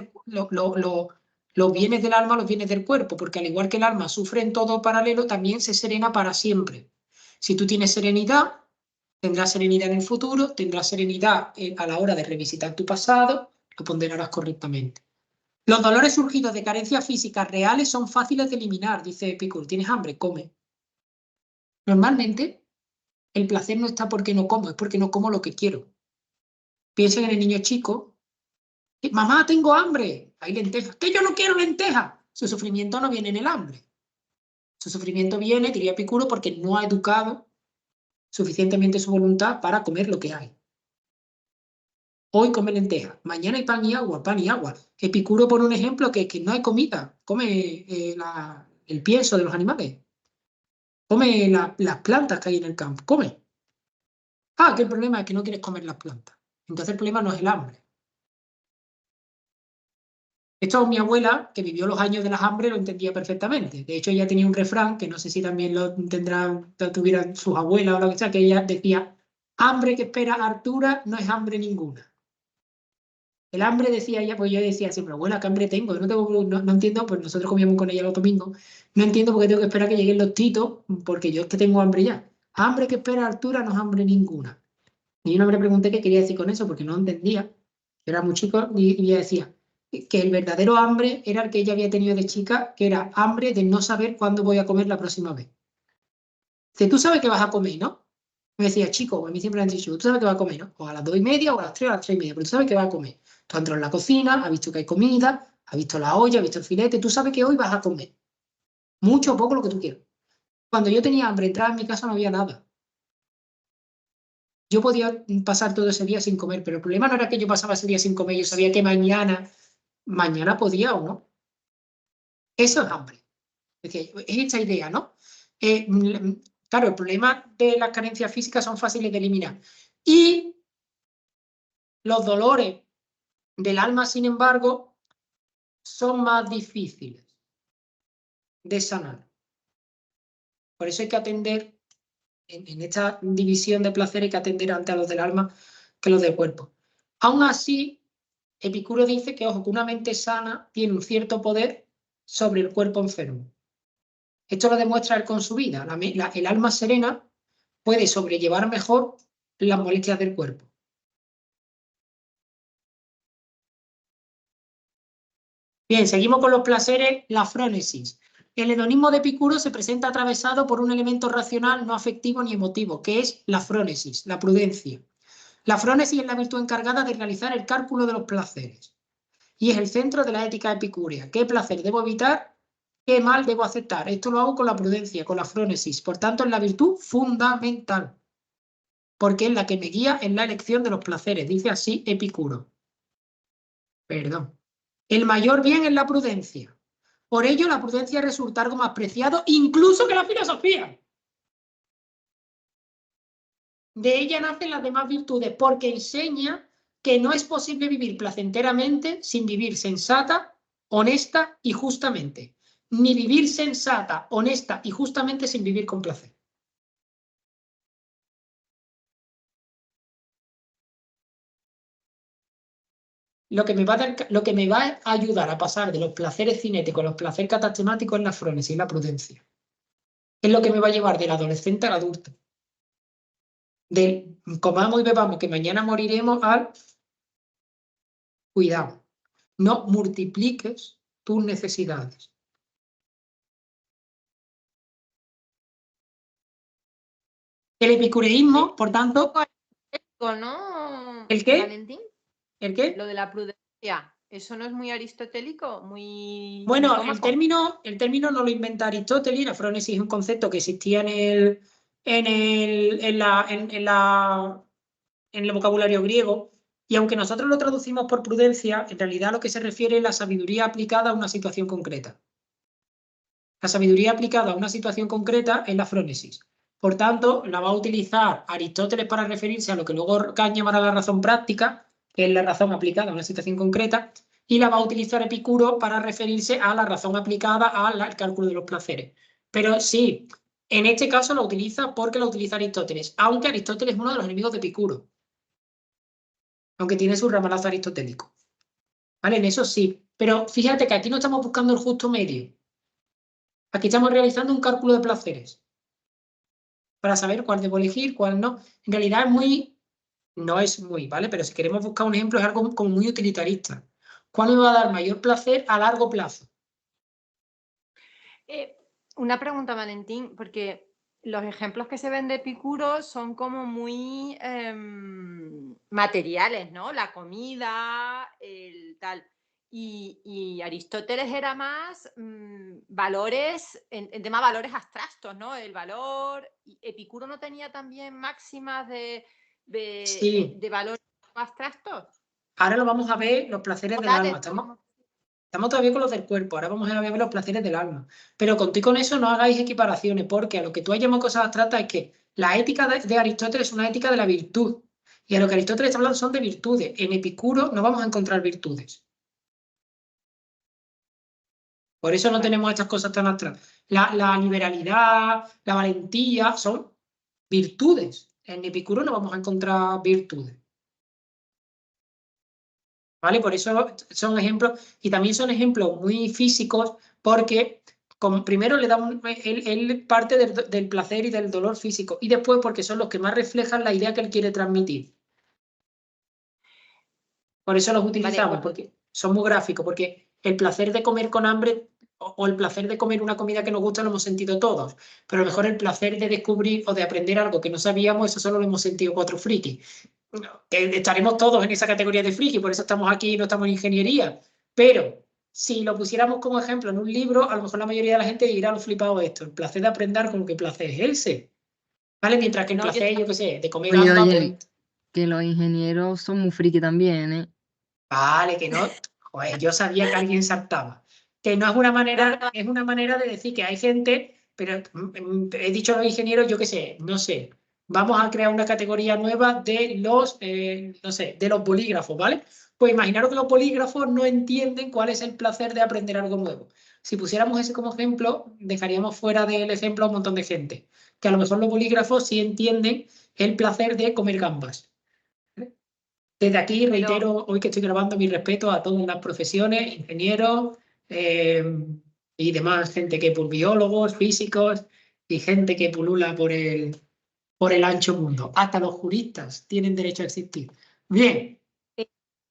los bienes del alma a los bienes del cuerpo, porque al igual que el alma sufre en todo paralelo, también se serena para siempre. Si tú tienes serenidad, tendrás serenidad en el futuro, tendrás serenidad a la hora de revisitar tu pasado, lo ponderarás correctamente. Los dolores surgidos de carencias físicas reales son fáciles de eliminar, dice Epicuro. ¿Tienes hambre? Come. Normalmente, el placer no está porque no como, es porque no como lo que quiero. Piensen en el niño chico. Mamá, tengo hambre. Hay lentejas. Que yo no quiero lentejas. Su sufrimiento no viene en el hambre. Su sufrimiento viene, diría Epicuro, porque no ha educado suficientemente su voluntad para comer lo que hay. Hoy come lentejas, mañana hay pan y agua, pan y agua. Epicuro pone un ejemplo que no hay comida. Come el pienso de los animales. Come las plantas que hay en el campo. Come. Ah, que el problema es que no quieres comer las plantas. Entonces el problema no es el hambre. Esto mi abuela, que vivió los años de la hambre, lo entendía perfectamente. De hecho, ella tenía un refrán, que no sé si también lo tuvieran sus abuelas o lo que sea, que ella decía, hambre que espera hartura no es hambre ninguna. El hambre, decía ella, pues yo decía siempre, abuela, ¿qué hambre tengo? No entiendo, pues nosotros comíamos con ella los domingos, no entiendo por qué tengo que esperar que lleguen los titos, porque yo es que tengo hambre ya. Hambre que espera hartura no es hambre ninguna. Y yo no me pregunté qué quería decir con eso, porque no entendía. era muy chico, y ella decía que el verdadero hambre era el que ella había tenido de chica, que era hambre de no saber cuándo voy a comer la próxima vez. Dice, tú sabes que vas a comer, ¿no? Me decía, chico, a mí siempre me han dicho, tú sabes que vas a comer, ¿no? O a las 2:30, o a las 3, o a las 3:30, pero tú sabes que vas a comer. Tú has entrado en la cocina, has visto que hay comida, has visto la olla, has visto el filete, tú sabes que hoy vas a comer. Mucho o poco, lo que tú quieras. Cuando yo tenía hambre, entraba en mi casa, no había nada. Yo podía pasar todo ese día sin comer, pero el problema no era que yo pasaba ese día sin comer, yo sabía que mañana podía o no. Eso es hambre. Es decir, es esta idea, ¿no? Claro, el problema de las carencias físicas son fáciles de eliminar. Y los dolores del alma, sin embargo, son más difíciles de sanar. Por eso hay que atender, en esta división de placer, hay que atender antes a los del alma que los del cuerpo. Aún así, Epicuro dice que, ojo, que una mente sana tiene un cierto poder sobre el cuerpo enfermo. Esto lo demuestra él con su vida. El alma serena puede sobrellevar mejor las molestias del cuerpo. Bien, seguimos con los placeres, la frónesis. El hedonismo de Epicuro se presenta atravesado por un elemento racional no afectivo ni emotivo, que es la frónesis, la prudencia. La frónesis es la virtud encargada de realizar el cálculo de los placeres y es el centro de la ética epicúrea. ¿Qué placer debo evitar? ¿Qué mal debo aceptar? Esto lo hago con la prudencia, con la frónesis. Por tanto, es la virtud fundamental, porque es la que me guía en la elección de los placeres. Dice así Epicuro. Perdón. El mayor bien es la prudencia. Por ello, la prudencia resulta algo más preciado incluso que la filosofía. De ella nacen las demás virtudes, porque enseña que no es posible vivir placenteramente sin vivir sensata, honesta y justamente. Ni vivir sensata, honesta y justamente sin vivir con placer. Lo que me va a ayudar a pasar de los placeres cinéticos a los placeres catatemáticos es la frónesis y la prudencia. Es lo que me va a llevar del adolescente al adulto. Del comamos y bebamos que mañana moriremos al cuidado. No multipliques tus necesidades. El epicureísmo, por tanto, ¿no? ¿el qué? Valentín, ¿El qué? lo de la prudencia, ¿eso no es muy aristotélico? Muy Bueno, el nicómaco. término no lo inventa Aristóteles, la frónesis es un concepto que existía en el vocabulario griego, y aunque nosotros lo traducimos por prudencia, en realidad a lo que se refiere es la sabiduría aplicada a una situación concreta. La sabiduría aplicada a una situación concreta es la frónesis. Por tanto, la va a utilizar Aristóteles para referirse a lo que luego Kant llamará la razón práctica, que es la razón aplicada a una situación concreta, y la va a utilizar Epicuro para referirse a la razón aplicada al cálculo de los placeres. Pero sí, en este caso lo utiliza porque lo utiliza Aristóteles, aunque Aristóteles es uno de los enemigos de Epicuro, aunque tiene su ramalazo aristotélico. ¿Vale? En eso sí. Pero fíjate que aquí no estamos buscando el justo medio. Aquí estamos realizando un cálculo de placeres para saber cuál debo elegir, cuál no. En realidad no es muy, ¿vale? Pero si queremos buscar un ejemplo es algo como muy utilitarista. ¿Cuál me va a dar mayor placer a largo plazo? Una pregunta, Valentín, porque los ejemplos que se ven de Epicuro son como muy materiales, ¿no? La comida, el tal. Y Aristóteles era más valores, en tema valores abstractos, ¿no? El valor. Y Epicuro no tenía también máximas Sí. de valores abstractos. Ahora lo vamos a ver, los placeres del alma. Estamos todavía con los del cuerpo, ahora vamos a ver los placeres del alma. Pero con eso no hagáis equiparaciones, porque a lo que tú has llamado cosas abstractas es que la ética de Aristóteles es una ética de la virtud. Y a lo que Aristóteles está hablando son de virtudes. En Epicuro no vamos a encontrar virtudes. Por eso no tenemos estas cosas tan abstractas. La liberalidad, la valentía son virtudes. En Epicuro no vamos a encontrar virtudes. ¿Vale? Por eso son ejemplos, y también son ejemplos muy físicos, porque primero le da él parte del placer y del dolor físico, y después porque son los que más reflejan la idea que él quiere transmitir. Por eso los utilizamos, porque son muy gráficos, porque el placer de comer con hambre o el placer de comer una comida que nos gusta lo hemos sentido todos, pero a lo mejor el placer de descubrir o de aprender algo que no sabíamos, eso solo lo hemos sentido 4 frikis. Que estaremos todos en esa categoría de friki, por eso estamos aquí y no estamos en ingeniería. Pero si lo pusiéramos como ejemplo en un libro, a lo mejor la mayoría de la gente dirá lo flipado esto. El placer de aprender, como que placer es ese. ¿Vale? Mientras que el placer, yo qué sé, de comer Oye, gamba, oye, pues, que los ingenieros son muy friki también, ¿eh? vale, que no. Joder, yo sabía que alguien saltaba. Que no es una manera, es una manera de decir que hay gente, pero he dicho a los ingenieros, yo qué sé, no sé. Vamos a crear una categoría nueva de los, no sé, de los bolígrafos, ¿vale? Pues imaginaros que los bolígrafos no entienden cuál es el placer de aprender algo nuevo. Si pusiéramos ese como ejemplo, dejaríamos fuera del ejemplo a un montón de gente. Que a lo mejor los bolígrafos sí entienden el placer de comer gambas. Desde aquí reitero, hoy que estoy grabando, mi respeto a todas las profesiones, ingenieros y demás, gente que por biólogos, físicos y gente que pulula por el ancho mundo. Hasta los juristas tienen derecho a existir. Bien.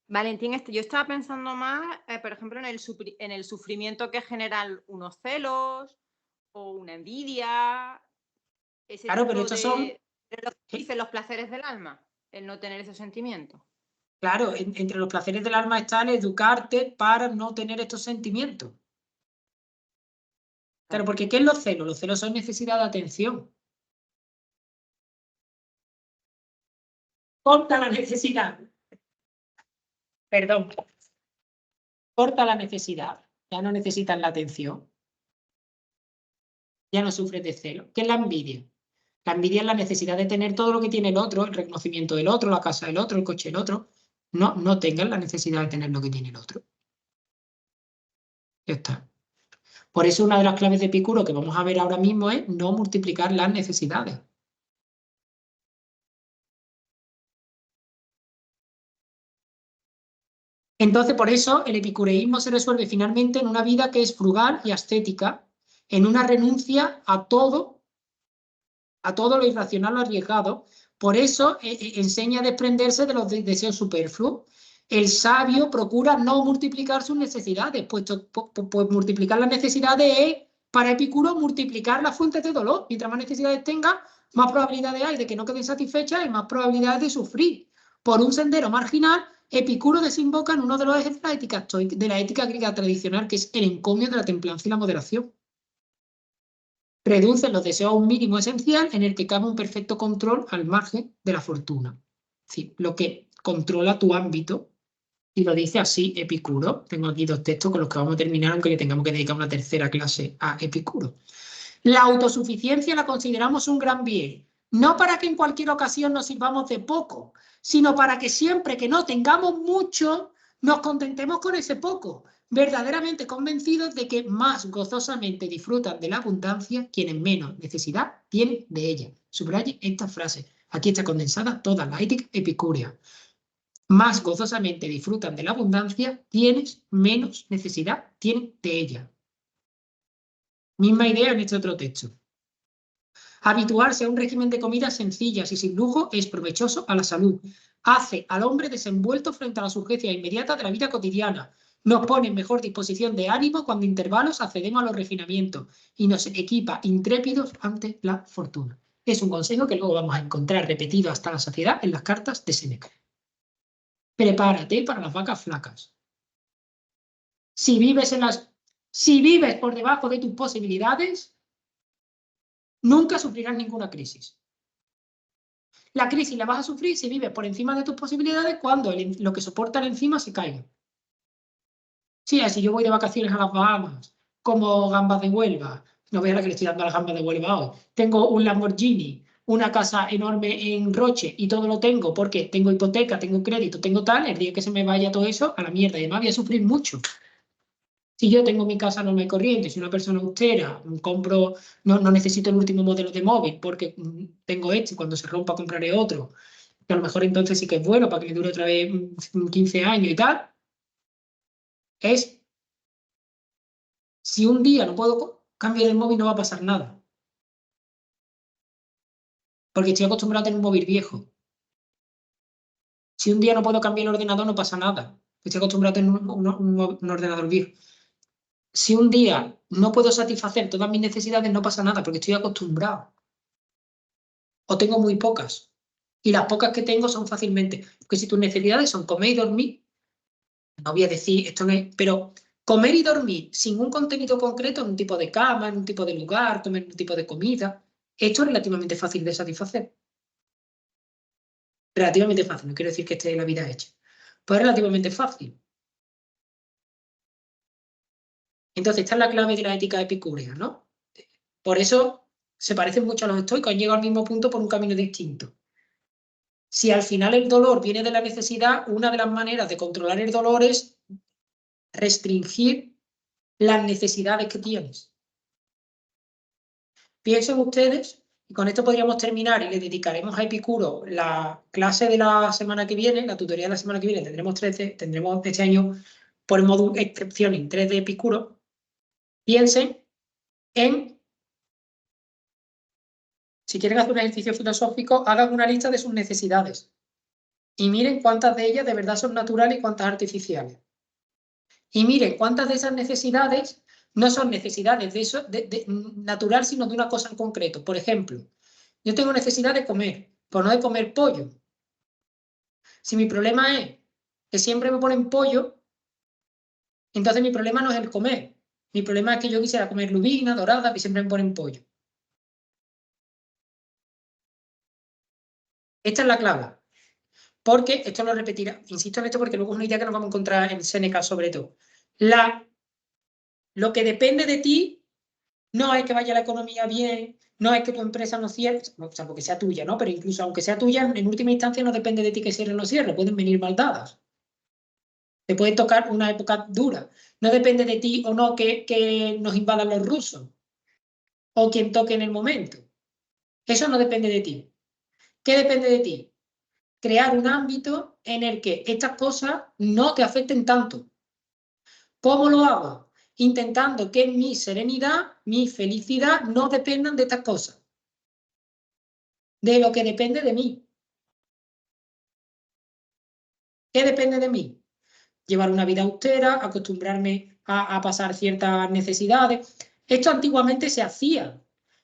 Valentín, yo estaba pensando más, por ejemplo, en el sufrimiento que generan unos celos o una envidia. Ese Claro, pero tipo estos son... de lo que dicen los placeres del alma, el no tener esos sentimientos. Claro, entre los placeres del alma está el educarte para no tener estos sentimientos. Claro, porque ¿qué es los celos? Los celos son necesidad de atención. Corta la necesidad. Perdón. Corta la necesidad. Ya no necesitan la atención. Ya no sufres de celo. ¿Qué es la envidia? La envidia es la necesidad de tener todo lo que tiene el otro, el reconocimiento del otro, la casa del otro, el coche del otro. No tengan la necesidad de tener lo que tiene el otro. Ya está. Por eso una de las claves de Epicuro que vamos a ver ahora mismo es no multiplicar las necesidades. Entonces, por eso el epicureísmo se resuelve finalmente en una vida que es frugal y ascética, en una renuncia a todo lo irracional o arriesgado. Por eso enseña a desprenderse de los deseos superfluos. El sabio procura no multiplicar sus necesidades, puesto pues multiplicar las necesidades es, para Epicuro, multiplicar las fuentes de dolor. Mientras más necesidades tenga, más probabilidades hay de que no queden satisfechas y más probabilidades de sufrir. Por un sendero marginal, Epicuro desemboca en uno de los ejes de la ética griega tradicional, que es el encomio de la templanza y la moderación. Reduce los deseos a un mínimo esencial en el que cabe un perfecto control al margen de la fortuna. Es decir, lo que controla tu ámbito, y lo dice así Epicuro. Tengo aquí 2 textos con los que vamos a terminar, aunque le tengamos que dedicar una tercera clase a Epicuro. La autosuficiencia la consideramos un gran bien, no para que en cualquier ocasión nos sirvamos de poco, sino para que siempre que no tengamos mucho, nos contentemos con ese poco, verdaderamente convencidos de que más gozosamente disfrutan de la abundancia quienes menos necesidad tienen de ella. Subraye esta frase. Aquí está condensada toda la ética epicúrea. Más gozosamente disfrutan de la abundancia quienes menos necesidad tienen de ella. Misma idea en este otro texto. Habituarse a un régimen de comidas sencillas y sin lujo es provechoso a la salud. Hace al hombre desenvuelto frente a la urgencias inmediata de la vida cotidiana. Nos pone en mejor disposición de ánimo cuando intervalos accedemos a los refinamientos y nos equipa intrépidos ante la fortuna. Es un consejo que luego vamos a encontrar repetido hasta la saciedad en las cartas de Séneca. Prepárate para las vacas flacas. Si vives por debajo de tus posibilidades, nunca sufrirás ninguna crisis. La crisis la vas a sufrir si vives por encima de tus posibilidades cuando lo que soporta el encima se caiga. Sí, si yo voy de vacaciones a las Bahamas, como gambas de Huelva, no veas la que le estoy dando a las gambas de Huelva hoy, tengo un Lamborghini, una casa enorme en Roche y todo lo tengo porque tengo hipoteca, tengo crédito, tengo tal, el día que se me vaya todo eso, a la mierda, y además voy a sufrir mucho. Si yo tengo mi casa normal y corriente, soy una persona austera, no necesito el último modelo de móvil porque tengo este y cuando se rompa compraré otro, que a lo mejor entonces sí que es bueno para que me dure otra vez 15 años y tal, si un día no puedo cambiar el móvil no va a pasar nada. Porque estoy acostumbrado a tener un móvil viejo. Si un día no puedo cambiar el ordenador, no pasa nada. Estoy acostumbrado a tener un ordenador viejo. Si un día no puedo satisfacer todas mis necesidades, no pasa nada, porque estoy acostumbrado. O tengo muy pocas. Y las pocas que tengo son fácilmente. Porque si tus necesidades son comer y dormir, no voy a decir, esto no es, pero comer y dormir sin un contenido concreto, en un tipo de cama, en un tipo de lugar, comer un tipo de comida, esto es relativamente fácil de satisfacer. Relativamente fácil, no quiero decir que esté la vida hecha. Pues es relativamente fácil. Entonces, esta es la clave de la ética epicúrea, ¿no? Por eso se parecen mucho a los estoicos, han llegado al mismo punto por un camino distinto. Si al final el dolor viene de la necesidad, una de las maneras de controlar el dolor es restringir las necesidades que tienes. Piensen ustedes, y con esto podríamos terminar y le dedicaremos a Epicuro la clase de la semana que viene, la tutoría de la semana que viene, tendremos este año por modo excepción en 3 de Epicuro. Piensen en, si quieren hacer un ejercicio filosófico, hagan una lista de sus necesidades y miren cuántas de ellas de verdad son naturales y cuántas artificiales. Y miren cuántas de esas necesidades no son necesidades de natural, sino de una cosa en concreto. Por ejemplo, yo tengo necesidad de comer, pero no de comer pollo. Si mi problema es que siempre me ponen pollo, entonces mi problema no es el comer. Mi problema es que yo quisiera comer lubina, dorada, que siempre me ponen pollo. Esta es la clave. Porque, esto lo repetirá, insisto en esto porque luego es una idea que nos vamos a encontrar en Séneca sobre todo. Lo que depende de ti no es que vaya la economía bien, no es que tu empresa no cierre, o sea, porque sea tuya, ¿no? Pero incluso aunque sea tuya, en última instancia no depende de ti que cierre o no cierre, pueden venir mal dadas. Te puede tocar una época dura. No depende de ti o no que nos invadan los rusos o quien toque en el momento. Eso no depende de ti. ¿Qué depende de ti? Crear un ámbito en el que estas cosas no te afecten tanto. ¿Cómo lo hago? Intentando que mi serenidad, mi felicidad no dependan de estas cosas. De lo que depende de mí. ¿Qué depende de mí? Llevar una vida austera, acostumbrarme a pasar ciertas necesidades. Esto antiguamente se hacía.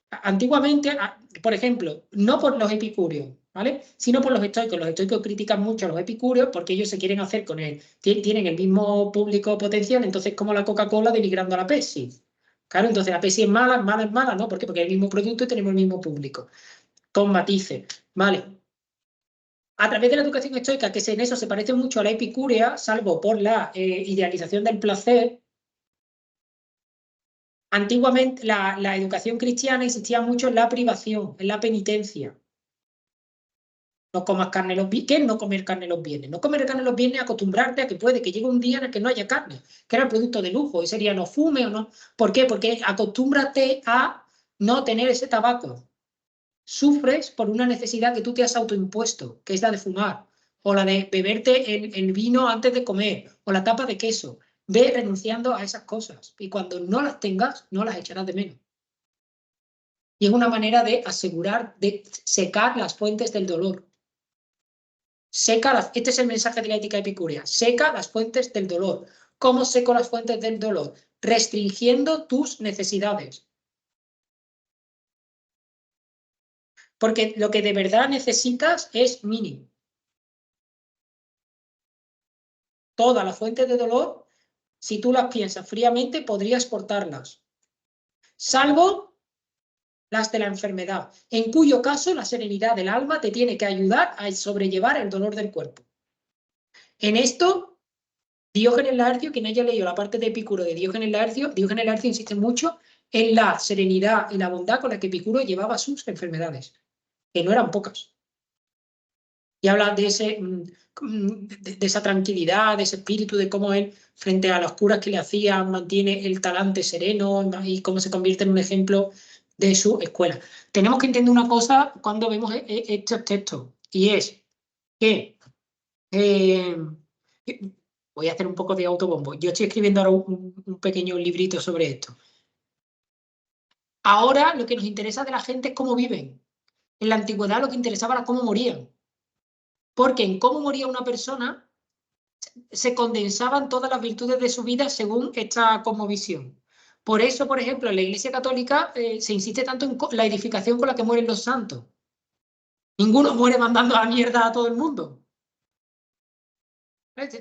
Antiguamente, por ejemplo, no por los epicúreos, ¿vale? Sino por los estoicos. Los estoicos critican mucho a los epicúreos porque ellos se quieren hacer con él. Tienen el mismo público potencial, entonces como la Coca-Cola denigrando a la Pepsi. Claro, entonces la Pepsi es mala, ¿no? ¿Por qué? Porque es el mismo producto y tenemos el mismo público. Con matices, ¿vale? A través de la educación estoica, que en eso se parece mucho a la epicúrea, salvo por la idealización del placer, antiguamente la educación cristiana insistía mucho en la privación, en la penitencia. No comas carne los viernes. ¿Qué es no comer carne los viernes? No comer carne los viernes es acostumbrarte a que puede que llegue un día en el que no haya carne, que era el producto de lujo, y sería no fume o no. ¿Por qué? Porque acostúmbrate a no tener ese tabaco. Sufres por una necesidad que tú te has autoimpuesto, que es la de fumar, o la de beberte el vino antes de comer, o la tapa de queso. Ve renunciando a esas cosas. Y cuando no las tengas, no las echarás de menos. Y es una manera de asegurar, de secar las fuentes del dolor. Este es el mensaje de la ética epicúrea. Seca las fuentes del dolor. ¿Cómo seco las fuentes del dolor? Restringiendo tus necesidades. Porque lo que de verdad necesitas es mínimo. Todas las fuentes de dolor, si tú las piensas fríamente, podrías cortarlas. Salvo las de la enfermedad, en cuyo caso la serenidad del alma te tiene que ayudar a sobrellevar el dolor del cuerpo. En esto, Diógenes Laercio, quien haya leído la parte de Epicuro de Diógenes Laercio insiste mucho en la serenidad y la bondad con la que Epicuro llevaba sus enfermedades, que no eran pocas. Y habla de esa tranquilidad, de ese espíritu, de cómo él, frente a las curas que le hacían, mantiene el talante sereno y cómo se convierte en un ejemplo de su escuela. Tenemos que entender una cosa cuando vemos estos textos, y es que voy a hacer un poco de autobombo. Yo estoy escribiendo ahora un pequeño librito sobre esto. Ahora lo que nos interesa de la gente es cómo viven. En la antigüedad lo que interesaba era cómo morían. porque en cómo moría una persona se condensaban todas las virtudes de su vida según esta cosmovisión. Por eso, por ejemplo, en la Iglesia Católica se insiste tanto en la edificación con la que mueren los santos. Ninguno muere mandando a la mierda a todo el mundo.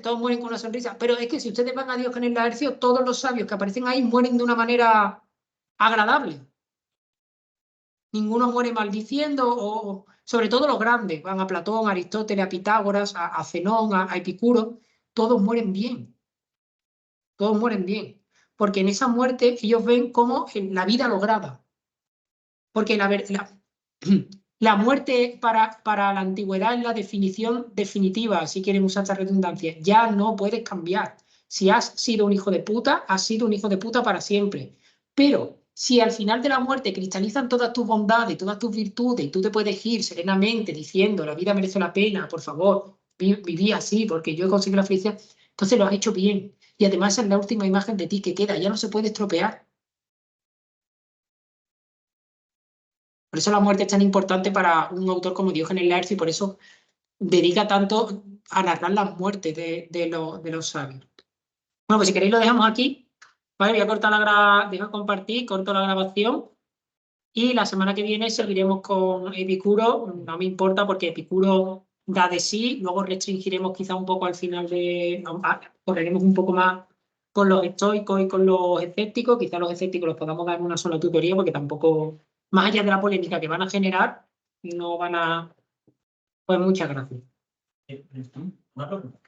Todos mueren con una sonrisa. Pero es que si ustedes van a Diógenes Laercio, todos los sabios que aparecen ahí mueren de una manera agradable. Ninguno muere maldiciendo, o sobre todo los grandes. Van a Platón, a Aristóteles, a Pitágoras, a Zenón, a Epicuro. Todos mueren bien. Todos mueren bien. Porque en esa muerte ellos ven como la vida lograda. Porque la muerte para la antigüedad es la definición definitiva, si quieren usar esta redundancia. Ya no puedes cambiar. Si has sido un hijo de puta, has sido un hijo de puta para siempre. Pero si al final de la muerte cristalizan todas tus bondades, todas tus virtudes, y tú te puedes ir serenamente diciendo, la vida merece la pena, por favor, viví así porque yo he conseguido la felicidad, entonces lo has hecho bien. Y además es la última imagen de ti que queda, ya no se puede estropear. Por eso la muerte es tan importante para un autor como Diógenes Laercio y por eso dedica tanto a narrar las muertes de los sabios. Bueno, pues si queréis lo dejamos aquí. Vale, voy a cortar dejo compartir, corto la grabación y la semana que viene seguiremos con Epicuro. No me importa porque Epicuro da de sí, luego restringiremos quizá un poco al final correremos un poco más con los estoicos y con los escépticos. Quizá los escépticos los podamos dar en una sola tutoría porque tampoco, más allá de la polémica que van a generar, no van a... Pues muchas gracias. Una pregunta.